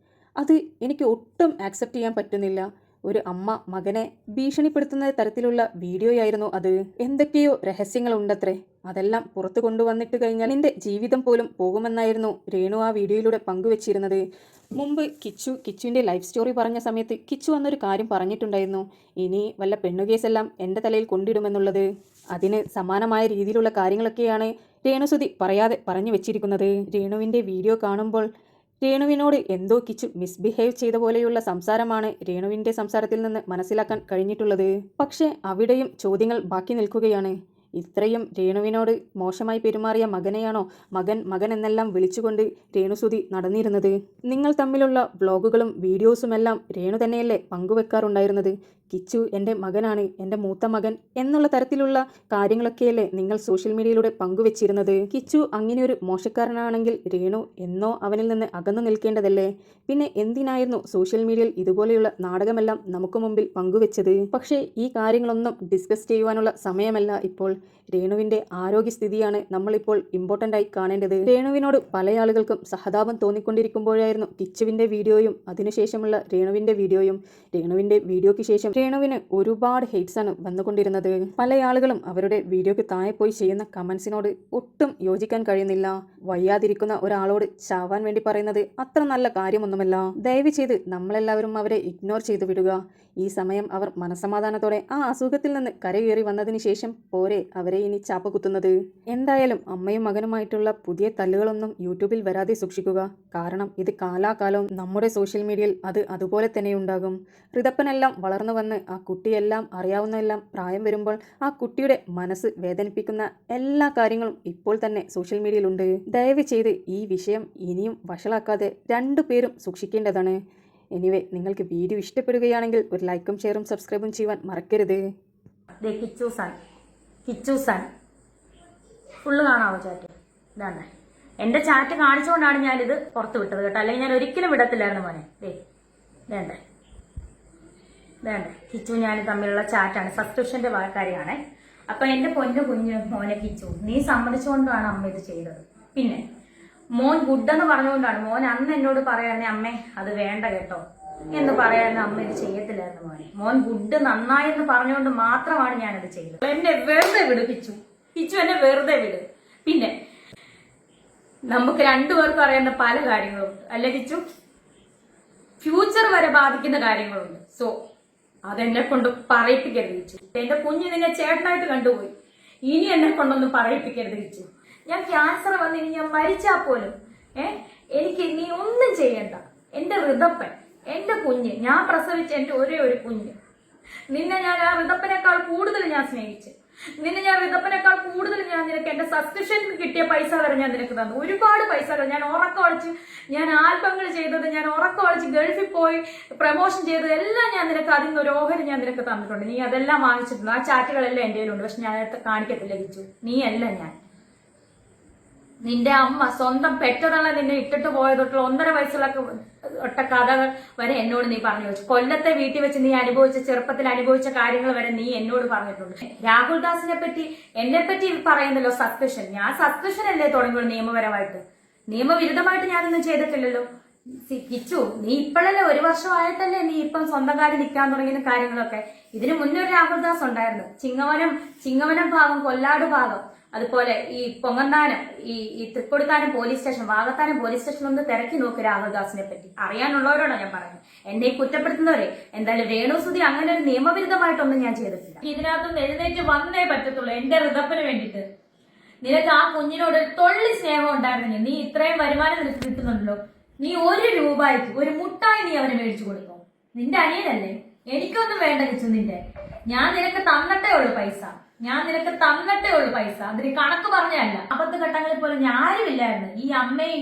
അത് എനിക്ക് ഒട്ടും ആക്സെപ്റ്റ് ചെയ്യാൻ പറ്റുന്നില്ല. ഒരു അമ്മ മകനെ ഭീഷണിപ്പെടുത്തുന്ന തരത്തിലുള്ള വീഡിയോയായിരുന്നു അത്. എന്തൊക്കെയോ രഹസ്യങ്ങളുണ്ടത്രേ. അതെല്ലാം പുറത്തു കൊണ്ടുവന്നിട്ട് കഴിഞ്ഞാൽ നിന്റെ ജീവിതം പോലും പോകുമെന്നായിരുന്നു രേണു ആ വീഡിയോയിലൂടെ പങ്കുവച്ചിരുന്നത്. മുമ്പ് കിച്ചുവിൻ്റെ ലൈഫ് സ്റ്റോറി പറഞ്ഞ സമയത്ത് കിച്ചു വന്നൊരു കാര്യം പറഞ്ഞിട്ടുണ്ടായിരുന്നു, ഇനി വല്ല പെണ്ണുകേസെല്ലാം എൻ്റെ തലയിൽ കൊണ്ടിടുമെന്നുള്ളത്. അതിന് സമാനമായ രീതിയിലുള്ള കാര്യങ്ങളൊക്കെയാണ് രേണുസുതി പറയാതെ പറഞ്ഞു വെച്ചിരിക്കുന്നത്. രേണുവിൻ്റെ വീഡിയോ കാണുമ്പോൾ രേണുവിനോട് എന്തോ കിച്ചു മിസ്ബിഹേവ് ചെയ്ത പോലെയുള്ള സംസാരമാണ് രേണുവിൻ്റെ സംസാരത്തിൽ നിന്ന് മനസ്സിലാക്കാൻ കഴിഞ്ഞിട്ടുള്ളത്. പക്ഷേ അവിടെയും ചോദ്യങ്ങൾ ബാക്കി നിൽക്കുകയാണ്. ഇത്രയും രേണുവിനോട് മോശമായി പെരുമാറിയ മകനെയാണോ മകൻ എന്നെല്ലാം വിളിച്ചുകൊണ്ട് രേണുസുതി നടന്നിരുന്നത്? നിങ്ങൾ തമ്മിലുള്ള വ്ളോഗുകളും വീഡിയോസുമെല്ലാം രേണു തന്നെയല്ലേ പങ്കുവെക്കാറുണ്ടായിരുന്നത്? കിച്ചു എൻ്റെ മകനാണ്, എൻ്റെ മൂത്ത മകൻ എന്നുള്ള തരത്തിലുള്ള കാര്യങ്ങളൊക്കെയല്ലേ നിങ്ങൾ സോഷ്യൽ മീഡിയയിലൂടെ പങ്കുവെച്ചിരുന്നത്? കിച്ചു അങ്ങനെ ഒരു മോശക്കാരനാണെങ്കിൽ രേണു എന്നോ അവനിൽ നിന്ന് അകന്നു നിൽക്കേണ്ടതല്ലേ? പിന്നെ എന്തിനായിരുന്നു സോഷ്യൽ മീഡിയയിൽ ഇതുപോലെയുള്ള നാടകമെല്ലാം നമുക്ക് മുമ്പിൽ പങ്കുവെച്ചത്? പക്ഷേ ഈ കാര്യങ്ങളൊന്നും ഡിസ്കസ് ചെയ്യുവാനുള്ള സമയമല്ല ഇപ്പോൾ. രേണുവിൻ്റെ ആരോഗ്യസ്ഥിതിയാണ് നമ്മളിപ്പോൾ ഇമ്പോർട്ടൻ്റ് ആയി കാണേണ്ടത്. രേണുവിനോട് പല ആളുകൾക്കും സഹതാപം തോന്നിക്കൊണ്ടിരിക്കുമ്പോഴായിരുന്നു കിച്ചുവിൻ്റെ വീഡിയോയും അതിനുശേഷമുള്ള രേണുവിൻ്റെ വീഡിയോയും. രേണുവിൻ്റെ വീഡിയോയ്ക്ക് ശേഷം രേണുവിന് ഒരുപാട് ഹെയ്റ്റ്സാണ് വന്നുകൊണ്ടിരുന്നത്. പല ആളുകളും അവരുടെ വീഡിയോയ്ക്ക് താഴെ പോയി ചെയ്യുന്ന കമൻസിനോട് ഒട്ടും യോജിക്കാൻ കഴിയുന്നില്ല. വയ്യാതിരിക്കുന്ന ഒരാളോട് ചാവാൻ വേണ്ടി പറയുന്നത് അത്ര നല്ല കാര്യമൊന്നുമല്ല. ദയവ് ചെയ്ത് നമ്മളെല്ലാവരും അവരെ ഇഗ്നോർ ചെയ്തു വിടുക. ഈ സമയം അവർ മനസമാധാനത്തോടെ ആ അസുഖത്തിൽ നിന്ന് കരകയറി വന്നതിന് ശേഷം പോരെ അവരെ ഇനി ചാപ്പ കുത്തുന്നത്. എന്തായാലും അമ്മയും മകനുമായിട്ടുള്ള പുതിയ തല്ലുകളൊന്നും യൂട്യൂബിൽ വരാതെ സൂക്ഷിക്കുക. കാരണം ഇത് കാലാകാലവും നമ്മുടെ സോഷ്യൽ മീഡിയയിൽ അത് അതുപോലെ തന്നെ ഉണ്ടാകും. ഋതപ്പനെല്ലാം വളർന്നു വന്ന് വന്ന് ആ കുട്ടിയെല്ലാം അറിയാവുന്നതെല്ലാം പ്രായം വരുമ്പോൾ ആ കുട്ടിയുടെ മനസ്സ് വേദനിപ്പിക്കുന്ന എല്ലാ കാര്യങ്ങളും ഇപ്പോൾ തന്നെ സോഷ്യൽ മീഡിയയിലുണ്ട്. ദയവ് ചെയ്ത് ഈ വിഷയം ഇനിയും വഷളാക്കാതെ രണ്ടുപേരും സൂക്ഷിക്കേണ്ടതാണ്. എനിവേ, നിങ്ങൾക്ക് വീഡിയോ ഇഷ്ടപ്പെടുകയാണെങ്കിൽ ഒരു ലൈക്കും ഷെയറും സബ്സ്ക്രൈബും ചെയ്യുവാൻ മറക്കരുത്. കിച്ചു സൺ ഫുള്ള് കാണാവോ ചാറ്റ്? ഇതാണ് എന്റെ ചാറ്റ് കാണിച്ചുകൊണ്ടാണ് ഞാനിത് പുറത്ത് വിട്ടത് കേട്ടോ, അല്ലെങ്കിൽ ഞാൻ ഒരിക്കലും വിടത്തില്ലായിരുന്നു മോനെ. വേണ്ടേ കിച്ചു ഞാൻ തമ്മിലുള്ള ചാറ്റാണ്, സബ്സ്ക്രിപ്ഷന്റെ കാര്യമാണ്. അപ്പൊ എന്റെ പൊന്നു കുഞ്ഞു മോനെ കിച്ചു, നീ സമ്മതിച്ചുകൊണ്ടാണ് അമ്മ ഇത് ചെയ്തത്. പിന്നെ മോൻ ഗുഡെന്ന് പറഞ്ഞുകൊണ്ടാണ് മോൻ അന്ന് എന്നോട് പറയാനേ അമ്മേ അത് വേണ്ട കേട്ടോ എന്ന് പറയാൻ അമ്മ ഇത് ചെയ്യത്തില്ലായിരുന്നു മോനെ. മോൻ ഗുഡ് നന്നായെന്ന് പറഞ്ഞുകൊണ്ട് മാത്രമാണ് ഞാനത് ചെയ്തത്. എന്നെ വെറുതെ വിട് കിച്ചു എന്നെ വെറുതെ വിട്. പിന്നെ നമുക്ക് രണ്ടുപേർക്കും അറിയുന്ന പല കാര്യങ്ങളുണ്ട് അല്ലെ കിച്ചു? ഫ്യൂച്ചർ വരെ ബാധിക്കുന്ന കാര്യങ്ങളുണ്ട്. സോ അതെന്നെ കൊണ്ട് പറയിപ്പിക്കരുത് കിച്ചു. എന്റെ കുഞ്ഞ് നിന്നെ ചേട്ടനായിട്ട് കണ്ടുപോയി, ഇനി എന്നെ കൊണ്ടൊന്നും പറയിപ്പിക്കരുത് കിച്ചു. ഞാൻ ക്യാൻസർ വന്ന് ഇനി ഞാൻ മരിച്ചാൽ പോലും എനിക്ക് നീ ഒന്നും ചെയ്യണ്ട. എന്റെ ഋതപ്പൻ, എന്റെ കുഞ്ഞ്, ഞാൻ പ്രസവിച്ച എന്റെ ഒരേ ഒരു കുഞ്ഞ്, നിന്നെ ഞാൻ ആ ഋതപ്പനേക്കാൾ കൂടുതൽ ഞാൻ സ്നേഹിച്ചു. നിന്നെ ഞാൻ ഋതപ്പനേക്കാൾ കൂടുതൽ ഞാൻ നിനക്ക് എന്റെ സബ്സ്ക്രിപ്ഷൻ കിട്ടിയ പൈസ വരെ ഞാൻ നിനക്ക് തന്നു. ഒരുപാട് പൈസകൾ ഞാൻ ഉറക്കമൊളിച്ച്, ഞാൻ ആൽബങ്ങൾ ചെയ്തത്, ഞാൻ ഉറക്കമൊളിച്ച് ഗൾഫിൽ പോയി പ്രമോഷൻ ചെയ്തത് എല്ലാം ഞാൻ നിനക്ക് അതിൽ നിന്ന് ഒരു ഓഹരി ഞാൻ നിനക്ക് തന്നിട്ടുണ്ട്. നീ അതെല്ലാം വാങ്ങിച്ചിട്ടുണ്ട്. ആ ചാറ്റുകളെല്ലാം എന്റെ കയ്യിലുണ്ട്. പക്ഷെ ഞാൻ കാണിക്കത്തില്ല കിച്ചു. നീ അല്ല ഞാൻ. നിന്റെ അമ്മ സ്വന്തം പെറ്റതള്ള നിന്നെ ഇട്ടിട്ട് പോയതൊട്ടുള്ള 1.5 വയസ്സുള്ള ഒട്ട കഥകൾ വരെ എന്നോട് നീ പറഞ്ഞു വെച്ചു. കൊല്ലത്തെ വീട്ടിൽ വെച്ച് നീ അനുഭവിച്ച, ചെറുപ്പത്തിൽ അനുഭവിച്ച കാര്യങ്ങൾ വരെ നീ എന്നോട് പറഞ്ഞിട്ടുണ്ട്. രാഹുൽ ദാസിനെ പറ്റി, എന്നെ പറ്റി പറയുന്നല്ലോ സബ്സ്ക്രിപ്ഷൻ. ഞാൻ സബ്സ്ക്രിപ്ഷൻ അല്ലേ തുടങ്ങിയുള്ളൂ നിയമപരമായിട്ട്. നിയമവിരുദ്ധമായിട്ട് ഞാനൊന്നും ചെയ്തിട്ടില്ലല്ലോ. കിച്ചു, നീ ഇപ്പോഴല്ലേ 1 വർഷമായിട്ടല്ലേ നീ ഇപ്പം സ്വന്തം കാര്യം നിൽക്കാൻ തുടങ്ങിയ കാര്യങ്ങളൊക്കെ. ഇതിനു മുന്നേ ഒരു രാഹുൽ ദാസ് ഉണ്ടായിരുന്നു. ചിങ്ങവനം ഭാഗം, കൊല്ലാട് ഭാഗം, അതുപോലെ ഈ പൊങ്ങന്താനം, ഈ Thrikkodithanam police station, Vakathanam police station ഒന്ന് തിരക്കി നോക്ക് രാഹുൽദാസിനെ പറ്റി. അറിയാനുള്ളവരോടാണ് ഞാൻ പറയുന്നത്. എന്നെ കുറ്റപ്പെടുത്തുന്നവരെ. എന്തായാലും രേണുസുതി അങ്ങനെ ഒരു നിയമവിരുദ്ധമായിട്ടൊന്നും ഞാൻ ചെയ്തിട്ടില്ല. ഇതിനകത്തൊന്ന് എഴുന്നേറ്റ് വന്നേ പറ്റത്തുള്ളൂ എന്റെ ഋതപ്പന് വേണ്ടിയിട്ട്. നിനക്ക് ആ കുഞ്ഞിനോട് ഒരു തൊള്ളി സ്നേഹം ഉണ്ടായിരുന്നു. നീ ഇത്രയും വരുമാനം നിനക്ക് കിട്ടുന്നുണ്ടല്ലോ, നീ 1 രൂപയ്ക്ക് ഒരു മുട്ടായി നീ അവനെ മേടിച്ചു കൊടുക്കും. നിന്റെ അനിയനല്ലേ? എനിക്കൊന്നും വേണ്ട കിച്ചു നിന്റെ. ഞാൻ നിനക്ക് തന്നിട്ടേ ഉള്ളൂ പൈസ. അതിന് കണക്ക് പറഞ്ഞല്ല. അബദ്ധ ഘട്ടങ്ങളിൽ പോലും ഞാരുമില്ലായിരുന്നു. ഈ അമ്മയും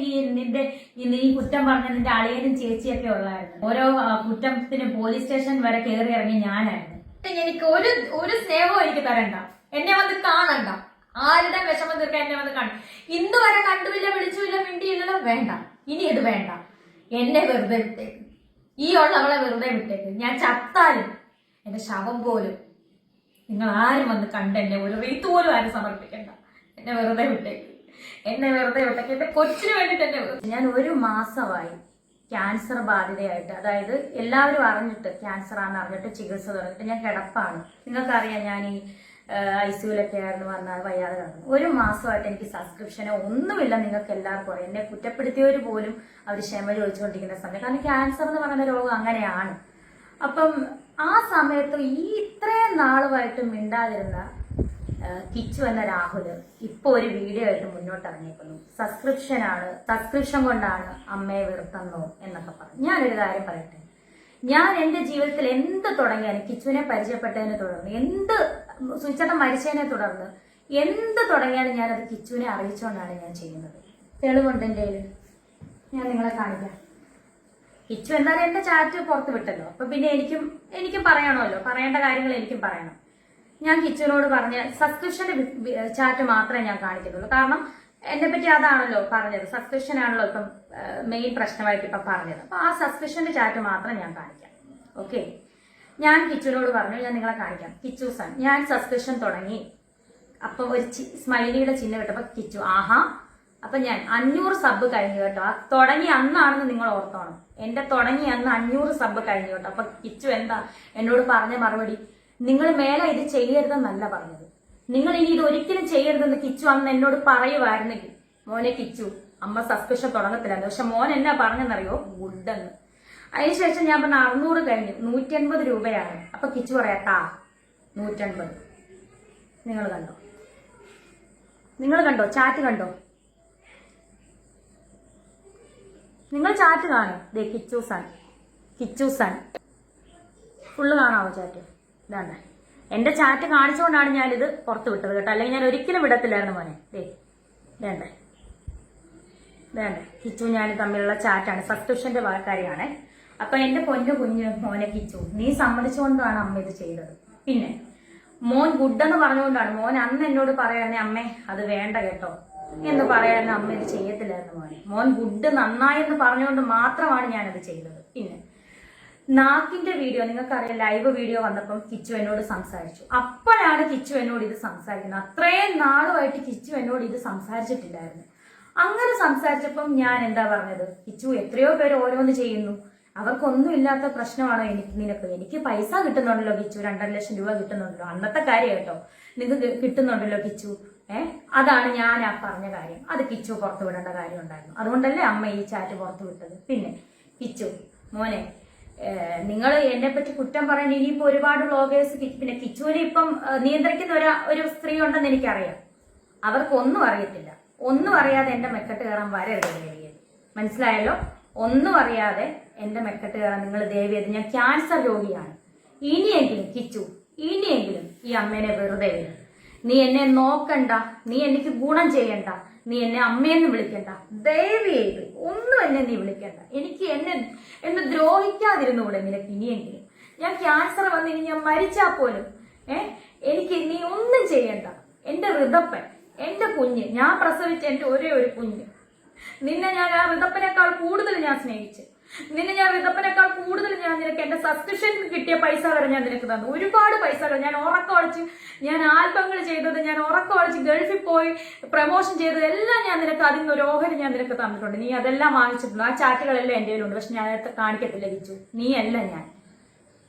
നീ കുറ്റം പറഞ്ഞ നിന്റെ അളിയനും ചേച്ചിയൊക്കെ ഉള്ളായിരുന്നു. ഓരോ കുറ്റത്തിനും പോലീസ് സ്റ്റേഷൻ വരെ കയറി ഇറങ്ങി ഞാനായിരുന്നു. എനിക്ക് ഒരു സ്നേഹവും എനിക്ക് തരണ്ട. എന്നെ വന്ന് കാണണ്ട. ആരുടെ വിഷമം തീർക്കാൻ എന്നെ വന്ന് കാണും. ഇന്ന് വരെ കണ്ടുമില്ല, വിളിച്ചുമില്ല, മിണ്ടിയില്ലല്ലോ. വേണ്ട, ഇനി ഇത് വേണ്ട. എന്നെ വെറുതെ വിട്ടേക്ക്. ഈ ഉള്ളവളെ വെറുതെ വിട്ടേക്ക്. ഞാൻ ചത്താലും എന്റെ ശവം പോലും നിങ്ങൾ ആരും വന്ന് കണ്ട് എന്നെ ഒരു റീത്ത് പോലും ആരും സമർപ്പിക്കണ്ട. എന്നെ വെറുതെ വിട്ടേക്ക്. എന്റെ കൊച്ചിന് വേണ്ടിട്ട് എന്നെ. ഞാൻ 1 മാസമായി ക്യാൻസർ ബാധിതയായിട്ട്, അതായത് എല്ലാവരും അറിഞ്ഞിട്ട് ക്യാൻസർ ആണെന്ന് അറിഞ്ഞിട്ട് ചികിത്സ തുടങ്ങിയിട്ട് ഞാൻ കിടപ്പാണ്. നിങ്ങൾക്കറിയാം, ഞാൻ ഈ ICUലൊക്കെ ആയിരുന്നു വന്നാൽ വയ്യാതെ കിടന്നു. 1 മാസമായിട്ട് എനിക്ക് സബ്സ്ക്രിപ്ഷനോ ഒന്നുമില്ല. നിങ്ങൾക്ക് എല്ലാവർക്കും അറിയാം. എന്നെ കുറ്റപ്പെടുത്തിയവർ പോലും അവർ ക്ഷമ ചോദിച്ചുകൊണ്ടിരിക്കുന്ന സമയം. കാരണം ക്യാൻസർ എന്ന് പറയുന്ന രോഗം അങ്ങനെയാണ്. അപ്പം ആ സമയത്ത് ഈ ഇത്രയും നാളുമായിട്ട് മിണ്ടാതിരുന്ന കിച്ചു എന്ന രാഹുല് ഇപ്പൊ ഒരു വീഡിയോ ആയിട്ട് മുന്നോട്ട് ഇറങ്ങിയിരിക്കുന്നു. സബ്സ്ക്രിപ്ഷൻ കൊണ്ടാണ് അമ്മയെ വെറുത്തന്നോ എന്നൊക്കെ പറഞ്ഞു. ഞാനൊരു കാര്യം പറയട്ടെ, ഞാൻ എന്റെ ജീവിതത്തിൽ എന്ത് തുടങ്ങിയാലും, കിച്ചുവിനെ പരിചയപ്പെട്ടതിനെ തുടർന്ന്, എന്ത് സുചേട്ടൻ മരിച്ചതിനെ തുടർന്ന് എന്ത് തുടങ്ങിയാലും ഞാനത് കിച്ചുവിനെ അറിയിച്ചുകൊണ്ടാണ് ഞാൻ ചെയ്യുന്നത്. തെളിവുണ്ട് എൻ്റെ കയ്യിൽ, ഞാൻ നിങ്ങളെ കാണിക്കാം. കിച്ചു എന്തായാലും എന്റെ ചാറ്റ് പുറത്ത് വിട്ടല്ലോ, അപ്പൊ പിന്നെ എനിക്കും പറയണമല്ലോ, പറയേണ്ട കാര്യങ്ങൾ എനിക്കും പറയണം. ഞാൻ കിച്ചുവിനോട് പറഞ്ഞ സബ്സ്ക്രിപ്ഷന്റെ ചാറ്റ് മാത്രമേ ഞാൻ കാണിക്കുന്നുള്ളൂ. കാരണം എന്നെ പറ്റി അതാണല്ലോ പറഞ്ഞത്, സബ്സ്ക്രിപ്ഷൻ ആണല്ലോ ഇപ്പം മെയിൻ പ്രശ്നമായിട്ട് ഇപ്പം പറഞ്ഞത്. അപ്പൊ ആ സബ്സ്ക്രിപ്ഷന്റെ ചാറ്റ് മാത്രം ഞാൻ കാണിക്കാം. ഓക്കെ, ഞാൻ കിച്ചുവിനോട് പറഞ്ഞു, ഞാൻ നിങ്ങളെ കാണിക്കാം. കിച്ചു സൺ, ഞാൻ സബ്സ്ക്രിപ്ഷൻ തുടങ്ങി. അപ്പൊ ഒരു സ്മൈലിയുടെ ചിഹ്നം ഇട്ടപ്പോ കിച്ചു ആഹാ. അപ്പൊ ഞാൻ 500 സബ് കഴിഞ്ഞു കേട്ടോ. ആ തുടങ്ങി അന്നാണെന്ന് നിങ്ങൾ ഓർത്തോണം. എന്റെ തുടങ്ങി അന്ന് 500 സബ് കഴിഞ്ഞു കേട്ടോ. അപ്പൊ കിച്ചു എന്താ എന്നോട് പറഞ്ഞ മറുപടി, നിങ്ങൾ മേലെ ഇത് ചെയ്യരുതെന്നല്ല പറഞ്ഞത്, നിങ്ങൾ ഇനി ഇത് ഒരിക്കലും ചെയ്യരുതെന്ന് കിച്ചു അന്ന് എന്നോട് പറയുമായിരുന്നെങ്കിൽ, മോനെ കിച്ചു അമ്മ സബ്സ്ക്രിപ്ഷൻ തുടങ്ങത്തില്ലായിരുന്നു. പക്ഷെ മോൻ എന്നാ പറഞ്ഞെന്നറിയോ, ഗുഡെന്ന്. അതിനുശേഷം ഞാൻ പറഞ്ഞ 600 കഴിഞ്ഞു, 180 രൂപയാണ്. അപ്പൊ കിച്ചു പറയാട്ടാ 180. നിങ്ങൾ കണ്ടോ ചാറ്റ് കണ്ടോ? നിങ്ങൾ ചാറ്റ് കാണും. ദേ കിച്ചു സൺ ഫുള്ള് കാണാവോ ചാറ്റ്? ഇതാണ്ടേ എന്റെ ചാറ്റ് കാണിച്ചുകൊണ്ടാണ് ഞാനിത് പുറത്ത് വിട്ടത് കേട്ടോ, അല്ലെങ്കിൽ ഞാൻ ഒരിക്കലും വിടത്തില്ലായിരുന്നു മോനെ. വേണ്ടേ വേണ്ടേ കിച്ചു ഞാൻ തമ്മിലുള്ള ചാറ്റാണ്, സബ്സ്ക്രിപ്ഷന്റെ കാര്യമാണ്. അപ്പൊ എന്റെ പൊന്നു കുഞ്ഞു മോനെ കിച്ചു, നീ സമ്മതിച്ചുകൊണ്ടാണ് അമ്മ ഇത് ചെയ്തത്. പിന്നെ മോൻ ഗുഡെന്ന് പറഞ്ഞുകൊണ്ടാണ് മോൻ അന്ന് എന്നോട് പറയാനേ അമ്മേ അത് വേണ്ട കേട്ടോ എന്ന് പറയാനും അമ്മ ഇത് ചെയ്യത്തില്ലായിരുന്നു മോനെ. മോൻ ഗുഡ് നന്നായെന്ന് പറഞ്ഞുകൊണ്ട് മാത്രമാണ് ഞാനത് ചെയ്തത്. പിന്നെ നാക്കിന്റെ വീഡിയോ നിങ്ങൾക്കറിയാം, ലൈവ് വീഡിയോ വന്നപ്പം കിച്ചു എന്നോട് സംസാരിച്ചു. അപ്പോഴാണ് കിച്ചു എന്നോട് ഇത് സംസാരിക്കുന്നത്. അത്രയും നാളുമായിട്ട് കിച്ചു എന്നോട് ഇത് സംസാരിച്ചിട്ടില്ലായിരുന്നു. അങ്ങനെ സംസാരിച്ചപ്പം ഞാൻ എന്താ പറഞ്ഞത്, കിച്ചു എത്രയോ പേര് ഓരോന്ന് ചെയ്യുന്നു, അവർക്കൊന്നും ഇല്ലാത്ത പ്രശ്നമാണോ നിനക്ക്? എനിക്ക് പൈസ കിട്ടുന്നുണ്ടല്ലോ കിച്ചു, 2.5 ലക്ഷം രൂപ കിട്ടുന്നുണ്ടല്ലോ, അന്നത്തെ കാര്യം കേട്ടോ, നിങ്ങൾക്ക് കിട്ടുന്നുണ്ടല്ലോ കിച്ചു. അതാണ് ഞാൻ ആ പറഞ്ഞ കാര്യം. അത് കിച്ചു പുറത്തു വിടേണ്ട കാര്യം ഉണ്ടായിരുന്നു. അതുകൊണ്ടല്ലേ അമ്മ ഈ ചാറ്റ് പുറത്തു വിട്ടത്. പിന്നെ കിച്ചു മോനെ, നിങ്ങൾ എന്നെ പറ്റി കുറ്റം പറയേണ്ട ഇനിയിപ്പോ ഒരുപാട് വ്ളോഗേഴ്സ്, പിന്നെ കിച്ചുവിനെ ഇപ്പം നിയന്ത്രിക്കുന്ന ഒരു സ്ത്രീ ഉണ്ടെന്ന് എനിക്കറിയാം. അവർക്കൊന്നും അറിയത്തില്ല. ഒന്നും അറിയാതെ എന്റെ മെക്കെട്ട് കയറാൻ വരരുത് ദേവിയത്, മനസ്സിലായല്ലോ? ഒന്നും അറിയാതെ എന്റെ മെക്കെട്ട് കയറാൻ നിങ്ങൾ ദേവിയത്. ഞാൻ ക്യാൻസർ രോഗിയാണ്. ഇനിയെങ്കിലും കിച്ചു, ഇനിയെങ്കിലും ഈ അമ്മേനെ വെറുതെ വിടും. നീ എന്നെ നോക്കണ്ട, നീ എനിക്ക് ഗുണം ചെയ്യണ്ട, നീ എന്നെ അമ്മയെന്ന് വിളിക്കണ്ട, ദയവേത് ഒന്നും എന്നെ നീ വിളിക്കണ്ട. എനിക്ക് എന്നെ ദ്രോഹിക്കാതിരുന്നുകൂടെ നിനക്ക് ഇനിയെങ്കിലും? ഞാൻ ക്യാൻസർ വന്നിനി ഞാൻ മരിച്ചാ പോലും എനിക്ക് നീ ഒന്നും ചെയ്യണ്ട. എന്റെ ഋതപ്പൻ, എന്റെ കുഞ്ഞ്, ഞാൻ പ്രസവിച്ച എന്റെ ഒരേ ഒരു കുഞ്ഞ്, നിന്നെ ഞാൻ ആ ഋതപ്പനേക്കാൾ കൂടുതൽ ഞാൻ സ്നേഹിച്ചു. നിന്നെ ഞാൻ ഋതപ്പനേക്കാൾ കൂടുതൽ ഞാൻ നിനക്ക് എന്റെ സബ്സ്ക്രിപ്ഷൻ കിട്ടിയ പൈസ വരെ ഞാൻ നിനക്ക് തന്നു. ഒരുപാട് പൈസകൾ ഞാൻ ഉറക്കമടിച്ച്, ഞാൻ ആൽബങ്ങൾ ചെയ്തത്, ഞാൻ ഉറക്കമടിച്ച് ഗൾഫിൽ പോയി പ്രമോഷൻ ചെയ്തത് എല്ലാം ഞാൻ നിനക്ക് അതിൽ നിന്ന് ഒരു ഓഹരി ഞാൻ നിനക്ക് തന്നിട്ടുണ്ട്. നീ അതെല്ലാം വാങ്ങിച്ചിട്ടുണ്ട്. ആ ചാറ്റുകളെല്ലാം എന്റെ കയ്യിലുണ്ട്. പക്ഷെ ഞാൻ കാണിക്കത്തില്ല കിച്ചു. നീ അല്ല ഞാൻ.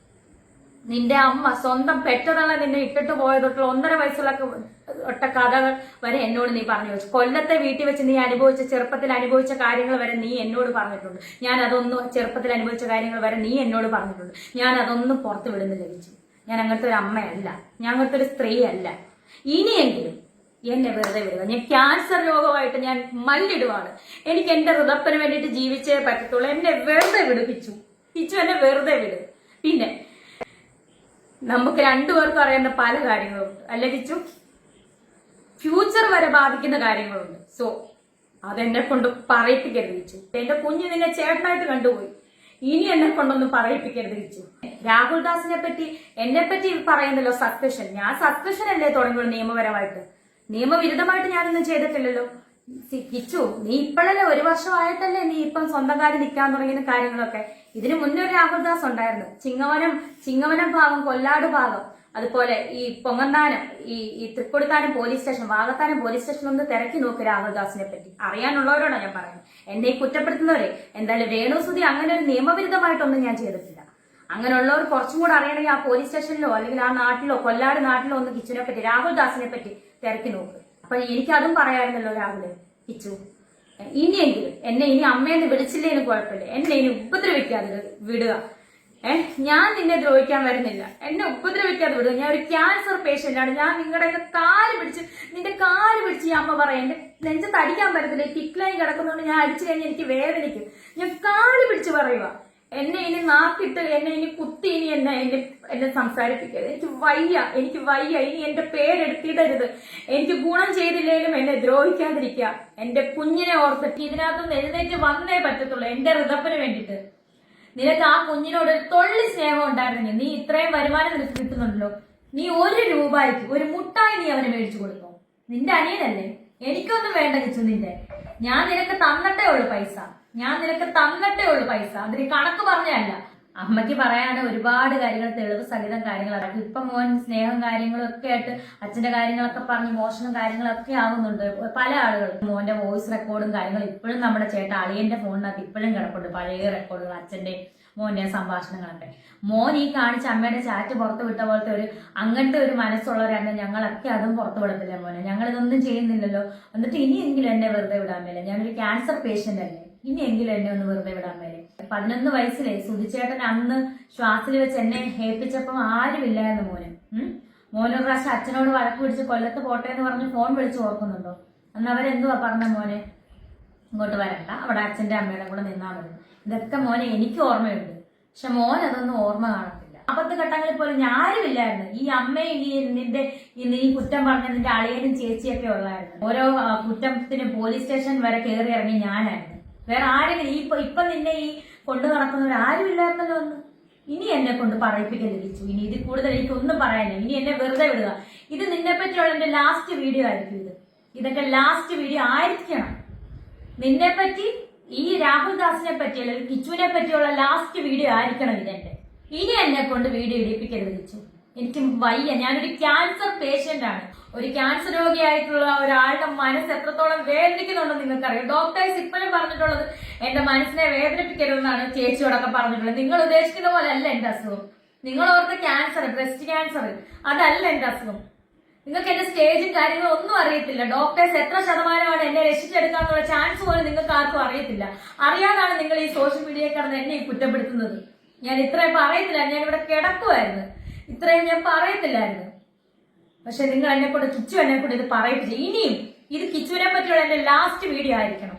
നിന്റെ അമ്മ സ്വന്തം പെറ്റതള്ള നിന്നെ ഇട്ടിട്ട് പോയതൊട്ടുള്ള 1.5 വയസ്സുള്ള ഒട്ട കഥകൾ വരെ എന്നോട് നീ പറഞ്ഞു വെച്ചു. കൊല്ലത്തെ വീട്ടിൽ വെച്ച് നീ ചെറുപ്പത്തിൽ അനുഭവിച്ച കാര്യങ്ങൾ വരെ നീ എന്നോട് പറഞ്ഞിട്ടുണ്ട്. ഞാൻ അതൊന്നും, ചെറുപ്പത്തിൽ അനുഭവിച്ച കാര്യങ്ങൾ വരെ നീ എന്നോട് പറഞ്ഞിട്ടുണ്ട്. ഞാൻ അതൊന്നും പുറത്ത് വിടുന്നില്ല കിച്ചു. ഞാൻ അങ്ങനത്തെ ഒരു അമ്മയല്ല, ഞാൻ അങ്ങനത്തെ ഒരു സ്ത്രീയല്ല. ഇനിയെങ്കിലും എന്നെ വെറുതെ വിടുക. ഞാൻ ക്യാൻസർ രോഗമായിട്ട് ഞാൻ മല്ലിടുവാണ്. എനിക്ക് എന്റെ ഹൃദയത്തിന് വേണ്ടിയിട്ട് ജീവിച്ചേ പറ്റത്തുള്ളൂ. എന്നെ വെറുതെ വിട് കിച്ചു. കിച്ചു എന്നെ വെറുതെ വിട്. പിന്നെ നമുക്ക് രണ്ടുപേർക്കും അറിയുന്ന പല കാര്യങ്ങളുണ്ട് അല്ലെ കിച്ചു? ഫ്യൂച്ചർ വരെ ബാധിക്കുന്ന കാര്യങ്ങളുണ്ട്. സോ അതെന്നെ കൊണ്ട് പറയിപ്പിക്കരുത് കിച്ചു. എന്റെ കുഞ്ഞ് നിന്നെ ചേട്ടനായിട്ട് കണ്ടുപോയി. ഇനി എന്നെ കൊണ്ടൊന്നും പറയിപ്പിക്കരുത് കിച്ചു. രാഹുൽ ദാസിനെ പറ്റി എന്നെ പറ്റി പറയുന്നല്ലോ സസ്പെൻഷൻ. ഞാൻ സസ്പെൻഷൻ അല്ലേ തുടങ്ങിയുള്ളൂ നിയമപരമായിട്ട്. നിയമവിരുദ്ധമായിട്ട് ഞാനൊന്നും ചെയ്തിട്ടില്ലല്ലോ. കിച്ചു, നീ ഇപ്പോഴല്ലേ 1 വർഷമായിട്ടല്ലേ നീ ഇപ്പം സ്വന്തം കാര്യം നിൽക്കാൻ തുടങ്ങിയ കാര്യങ്ങളൊക്കെ. ഇതിനു മുന്നേ ഒരു രാഹുൽ ദാസ് ഉണ്ടായിരുന്നു. ചിങ്ങവനം ഭാഗം, കൊല്ലാട് ഭാഗം, അതുപോലെ ഈ പൊങ്ങന്താനം, ഈ Thrikkodithanam police station, Vakathanam police station ഒന്ന് തിരക്കി നോക്ക് രാഹുൽ ദാസിനെ പറ്റി. അറിയാനുള്ളവരോടാണ് ഞാൻ പറയുന്നത്. എന്നെ ഈ കുറ്റപ്പെടുത്തുന്നവരെ. എന്തായാലും രേണുസുതി അങ്ങനെ ഒരു നിയമവിരുദ്ധമായിട്ടൊന്നും ഞാൻ ചെയ്തിട്ടില്ല. അങ്ങനെയുള്ളവർ കുറച്ചും കൂടെ അറിയണമെങ്കിൽ ആ പോലീസ് സ്റ്റേഷനിലോ അല്ലെങ്കിൽ ആ നാട്ടിലോ, കൊല്ലാട് നാട്ടിലോ ഒന്ന് കിച്ചുവിനെ പറ്റി, രാഹുൽ ദാസിനെ പറ്റി തിരക്കി നോക്ക്. അപ്പൊ എനിക്കതും പറയാമായിരുന്നല്ലോ രാഹുല്. കിച്ചു, ഇനിയെങ്കിലും എന്നെ ഇനി അമ്മയെന്ന് വിളിച്ചില്ലേലും കുഴപ്പമില്ല, എന്നെ ഇനി ഉപദ്രവിക്കാതെ വിടുക. ഞാൻ നിന്നെ ദ്രോഹിക്കാൻ വരുന്നില്ല. എന്നെ ഉപദ്രവിക്കാതെ വിടുക. ഞാൻ ഒരു ക്യാൻസർ പേഷ്യന്റ് ആണ്. ഞാൻ നിന്റെ കാല് പിടിച്ച് ഈ അമ്മ പറയാം. എന്റെ നെഞ്ചത്ത് അടിക്കാൻ പറ്റത്തില്ല. ടിക്ലൈൻ കിടക്കുന്നതുകൊണ്ട് ഞാൻ അടിച്ചു കഴിഞ്ഞാൽ എനിക്ക് വേദനിക്കും. ഞാൻ കാല് പിടിച്ച് പറയുക. എന്നെ ഇനി നാക്കിട്ട്, എന്നെ ഇനി കുത്തി, ഇനി എന്നെ സംസാരിപ്പിക്കരുത്. എനിക്ക് വയ്യ. ഇനി എന്റെ പേരെടുത്തിടരുത്. എനിക്ക് ഗുണം ചെയ്തില്ലേലും എന്നെ ദ്രോഹിക്കാതിരിക്കുക. എന്റെ കുഞ്ഞിനെ ഓർത്തിട്ട് ഇതിനകത്തുനിന്ന് എഴുന്നേറ്റ് വന്നേ പറ്റത്തുള്ളൂ. എന്റെ ഹൃദയത്തിന് വേണ്ടിയിട്ട്. നിനക്ക് ആ കുഞ്ഞിനോട് ഒരു തൊള്ളി സ്നേഹം ഉണ്ടായിരുന്നെങ്കിൽ, നീ ഇത്രയും വരുമാനം നിനക്ക് കിട്ടുന്നുണ്ടല്ലോ, നീ 1 രൂപയ്ക്ക് ഒരു മുട്ടായി നീ അവന് മേടിച്ചു കൊടുത്തോ? നിന്റെ അനിയനല്ലേ? എനിക്കൊന്നും വേണ്ട കിച്ചു നിന്റെ. ഞാൻ നിനക്ക് തന്നിട്ടേ ഉള്ളു പൈസ. അതിന് കണക്ക് പറഞ്ഞല്ല. അമ്മയ്ക്ക് പറയാനാണ് ഒരുപാട് കാര്യങ്ങൾ, തെളിവ് സഹിതം കാര്യങ്ങൾ അടക്കും. ഇപ്പൊ മോൻ സ്നേഹം കാര്യങ്ങളും ഒക്കെ ആയിട്ട് അച്ഛന്റെ കാര്യങ്ങളൊക്കെ പറഞ്ഞ് മോഷണം കാര്യങ്ങളൊക്കെ ആവുന്നുണ്ട് പല ആളുകളും. മോന്റെ വോയിസ് റെക്കോർഡും കാര്യങ്ങളും ഇപ്പോഴും നമ്മുടെ ചേട്ടൻ അളിയന്റെ ഫോണിനകത്ത് ഇപ്പോഴും കിടപ്പുണ്ട്, പഴയ റെക്കോർഡുകൾ, അച്ഛന്റെ മോന്റെ സംഭാഷണങ്ങളൊക്കെ. മോൻ ഈ കാണിച്ച അമ്മയുടെ ചാറ്റ് പുറത്തു വിട്ട പോലത്തെ അങ്ങനത്തെ ഒരു മനസ്സുള്ളവരാണ് ഞങ്ങളൊക്കെ. അതും പുറത്തു വിടത്തില്ല മോനെ. ഞങ്ങൾ ഇതൊന്നും ചെയ്യുന്നില്ലല്ലോ. എന്നിട്ട് ഇനിയെങ്കിലും എന്നെ വെറുതെ വിടാൻ മേലെ. ഞാനൊരു ക്യാൻസർ പേഷ്യന്റ് അല്ലേ? ഇനിയെങ്കിലും എന്നെ ഒന്ന് വെറുതെ വിടാൻ മേലെ. 11 വയസ്സിലെ സുധിച്ചേട്ടൻ അന്ന് ശ്വാസിൽ വെച്ച് എന്നെ ഏൽപ്പിച്ചപ്പം ആരുമില്ലായിരുന്നു മോന്. മോനൊരു പ്രാവശ്യം അച്ഛനോട് വഴക്ക് പിടിച്ച് കൊല്ലത്ത് പോട്ടെ എന്ന് പറഞ്ഞ് ഫോൺ വിളിച്ച് ഓർക്കുന്നുണ്ടോ? അന്ന് അവരെന്തുവാ പറഞ്ഞ? മോനെ ഇങ്ങോട്ട് വരണ്ട, അവിടെ അച്ഛന്റെ അമ്മയുടെ കൂടെ നിന്നാ മതി. ഇതൊക്കെ മോനെ എനിക്ക് ഓർമ്മയുണ്ട്. പക്ഷെ മോൻ അതൊന്നും ഓർമ്മ കാണത്തില്ല. അബദ്ധഘട്ടങ്ങളിൽ പോലും ഞാനുമില്ലായിരുന്നു. ഈ അമ്മയും നീ കുറ്റം പറഞ്ഞ നിന്റെ അളിയനും ചേച്ചിയൊക്കെ ഉള്ളായിരുന്നു. ഓരോ കുറ്റത്തിനും പോലീസ് സ്റ്റേഷൻ വരെ കയറി ഇറങ്ങി ഞാനായിരുന്നു. വേറെ ആരെങ്കിലും ഇപ്പൊ നിന്നെ ഈ കൊണ്ടു നടക്കുന്നവർ ആരും ഇല്ലായിരുന്നല്ലോ ഒന്ന്. ഇനി എന്നെ കൊണ്ട് പറയിപ്പിക്കലിരിച്ചു. ഇനി ഇതിൽ കൂടുതൽ എനിക്കൊന്നും പറയാനില്ല. ഇനി എന്നെ വെറുതെ വിടുക. ഇത് നിന്നെ പറ്റിയുള്ള എന്റെ ലാസ്റ്റ് വീഡിയോ ആയിരിക്കും. ഇതെന്റെ ലാസ്റ്റ് വീഡിയോ ആയിരിക്കണം. നിന്നെ പറ്റി, ഈ രാഹുൽ ദാസിനെ പറ്റി അല്ലെങ്കിൽ കിച്ചുവിനെ പറ്റിയുള്ള ലാസ്റ്റ് വീഡിയോ ആയിരിക്കണം ഇതെന്റെ. ഇനി എന്നെ കൊണ്ട് വീഡിയോ ഇടിപ്പിക്കരുത് കിച്ചു. എനിക്ക് വയ്യ. ഞാനൊരു ക്യാൻസർ പേഷ്യന്റ് ആണ്. ഒരു ക്യാൻസർ രോഗിയായിട്ടുള്ള ഒരാളുടെ മനസ്സ് എത്രത്തോളം വേദനിക്കുന്നുണ്ടെന്ന് നിങ്ങൾക്കറിയാം. ഡോക്ടേഴ്സ് ഇപ്പോഴും പറഞ്ഞിട്ടുള്ളത് എന്റെ മനസ്സിനെ വേദനിപ്പിക്കരുതെന്നാണ് ചേച്ചിയോടൊക്കെ പറഞ്ഞിട്ടുള്ളത്. നിങ്ങൾ ഉദ്ദേശിക്കുന്ന പോലെ അല്ല എന്റെ അസുഖം. നിങ്ങൾ ഓർത്ത ക്യാൻസർ, ബ്രസ്റ്റ് ക്യാൻസർ, അതല്ല എന്റെ അസുഖം. നിങ്ങൾക്ക് എന്റെ സ്റ്റേജും കാര്യങ്ങളും ഒന്നും അറിയത്തില്ല. ഡോക്ടേഴ്സ് എത്ര ശതമാനമാണ് എന്നെ രക്ഷിച്ചെടുക്കാന്നുള്ള ചാൻസ് പോലും നിങ്ങൾക്ക് ആർക്കും അറിയത്തില്ല. അറിയാതാണ് നിങ്ങൾ ഈ സോഷ്യൽ മീഡിയയിൽ കിടന്ന് എന്നെ കുറ്റപ്പെടുത്തുന്നത്. ഞാൻ ഇത്രയും പറയത്തില്ല. ഞാൻ ഇവിടെ കിടക്കുമായിരുന്നു. ഇത്രയും ഞാൻ പറയത്തില്ലായിരുന്നു. പക്ഷെ നിങ്ങൾ എന്നെ കൂടെ, കിച്ചു എന്നെ കൂടെ ഇത് പറയിപ്പിച്ചു. ഇനിയും ഇത് കിച്ചുവിനെ പറ്റിയുള്ള എന്റെ ലാസ്റ്റ് വീഡിയോ ആയിരിക്കണം.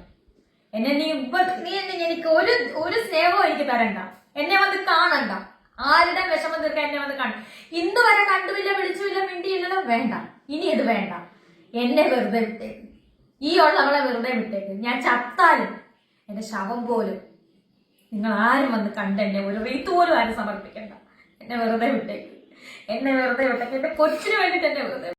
നീ എനിക്ക് ഒരു സ്നേഹവും എനിക്ക് തരണ്ട. എന്നെ വന്ന് കാണണ്ട. ആരുടെ വിഷമം തീർക്കാൻ എന്നെ വന്ന് കാണും. ഇന്ന് വരെ കണ്ടുമില്ല, വിളിച്ചുമില്ല, മിണ്ടിയില്ലല്ലോ. വേണ്ട, ഇനി ഇത് വേണ്ട. എന്നെ വെറുതെ വിട്ടേക്ക്. ഈ ഉള്ളവളെ വെറുതെ വിട്ടേക്ക്. ഞാൻ ചത്താലും എന്റെ ശവം പോലും നിങ്ങൾ ആരും വന്ന് കണ്ട് എന്നെ ഒരു റീത്ത് പോലും ആരും സമർപ്പിക്കണ്ട. എന്നെ വെറുതെ വിട്ടേക്ക്. എന്നെ വെറുതെ വിട്ടേക്ക്. എന്റെ കൊച്ചിന് വേണ്ടിട്ട് എന്നെ വെറുതെ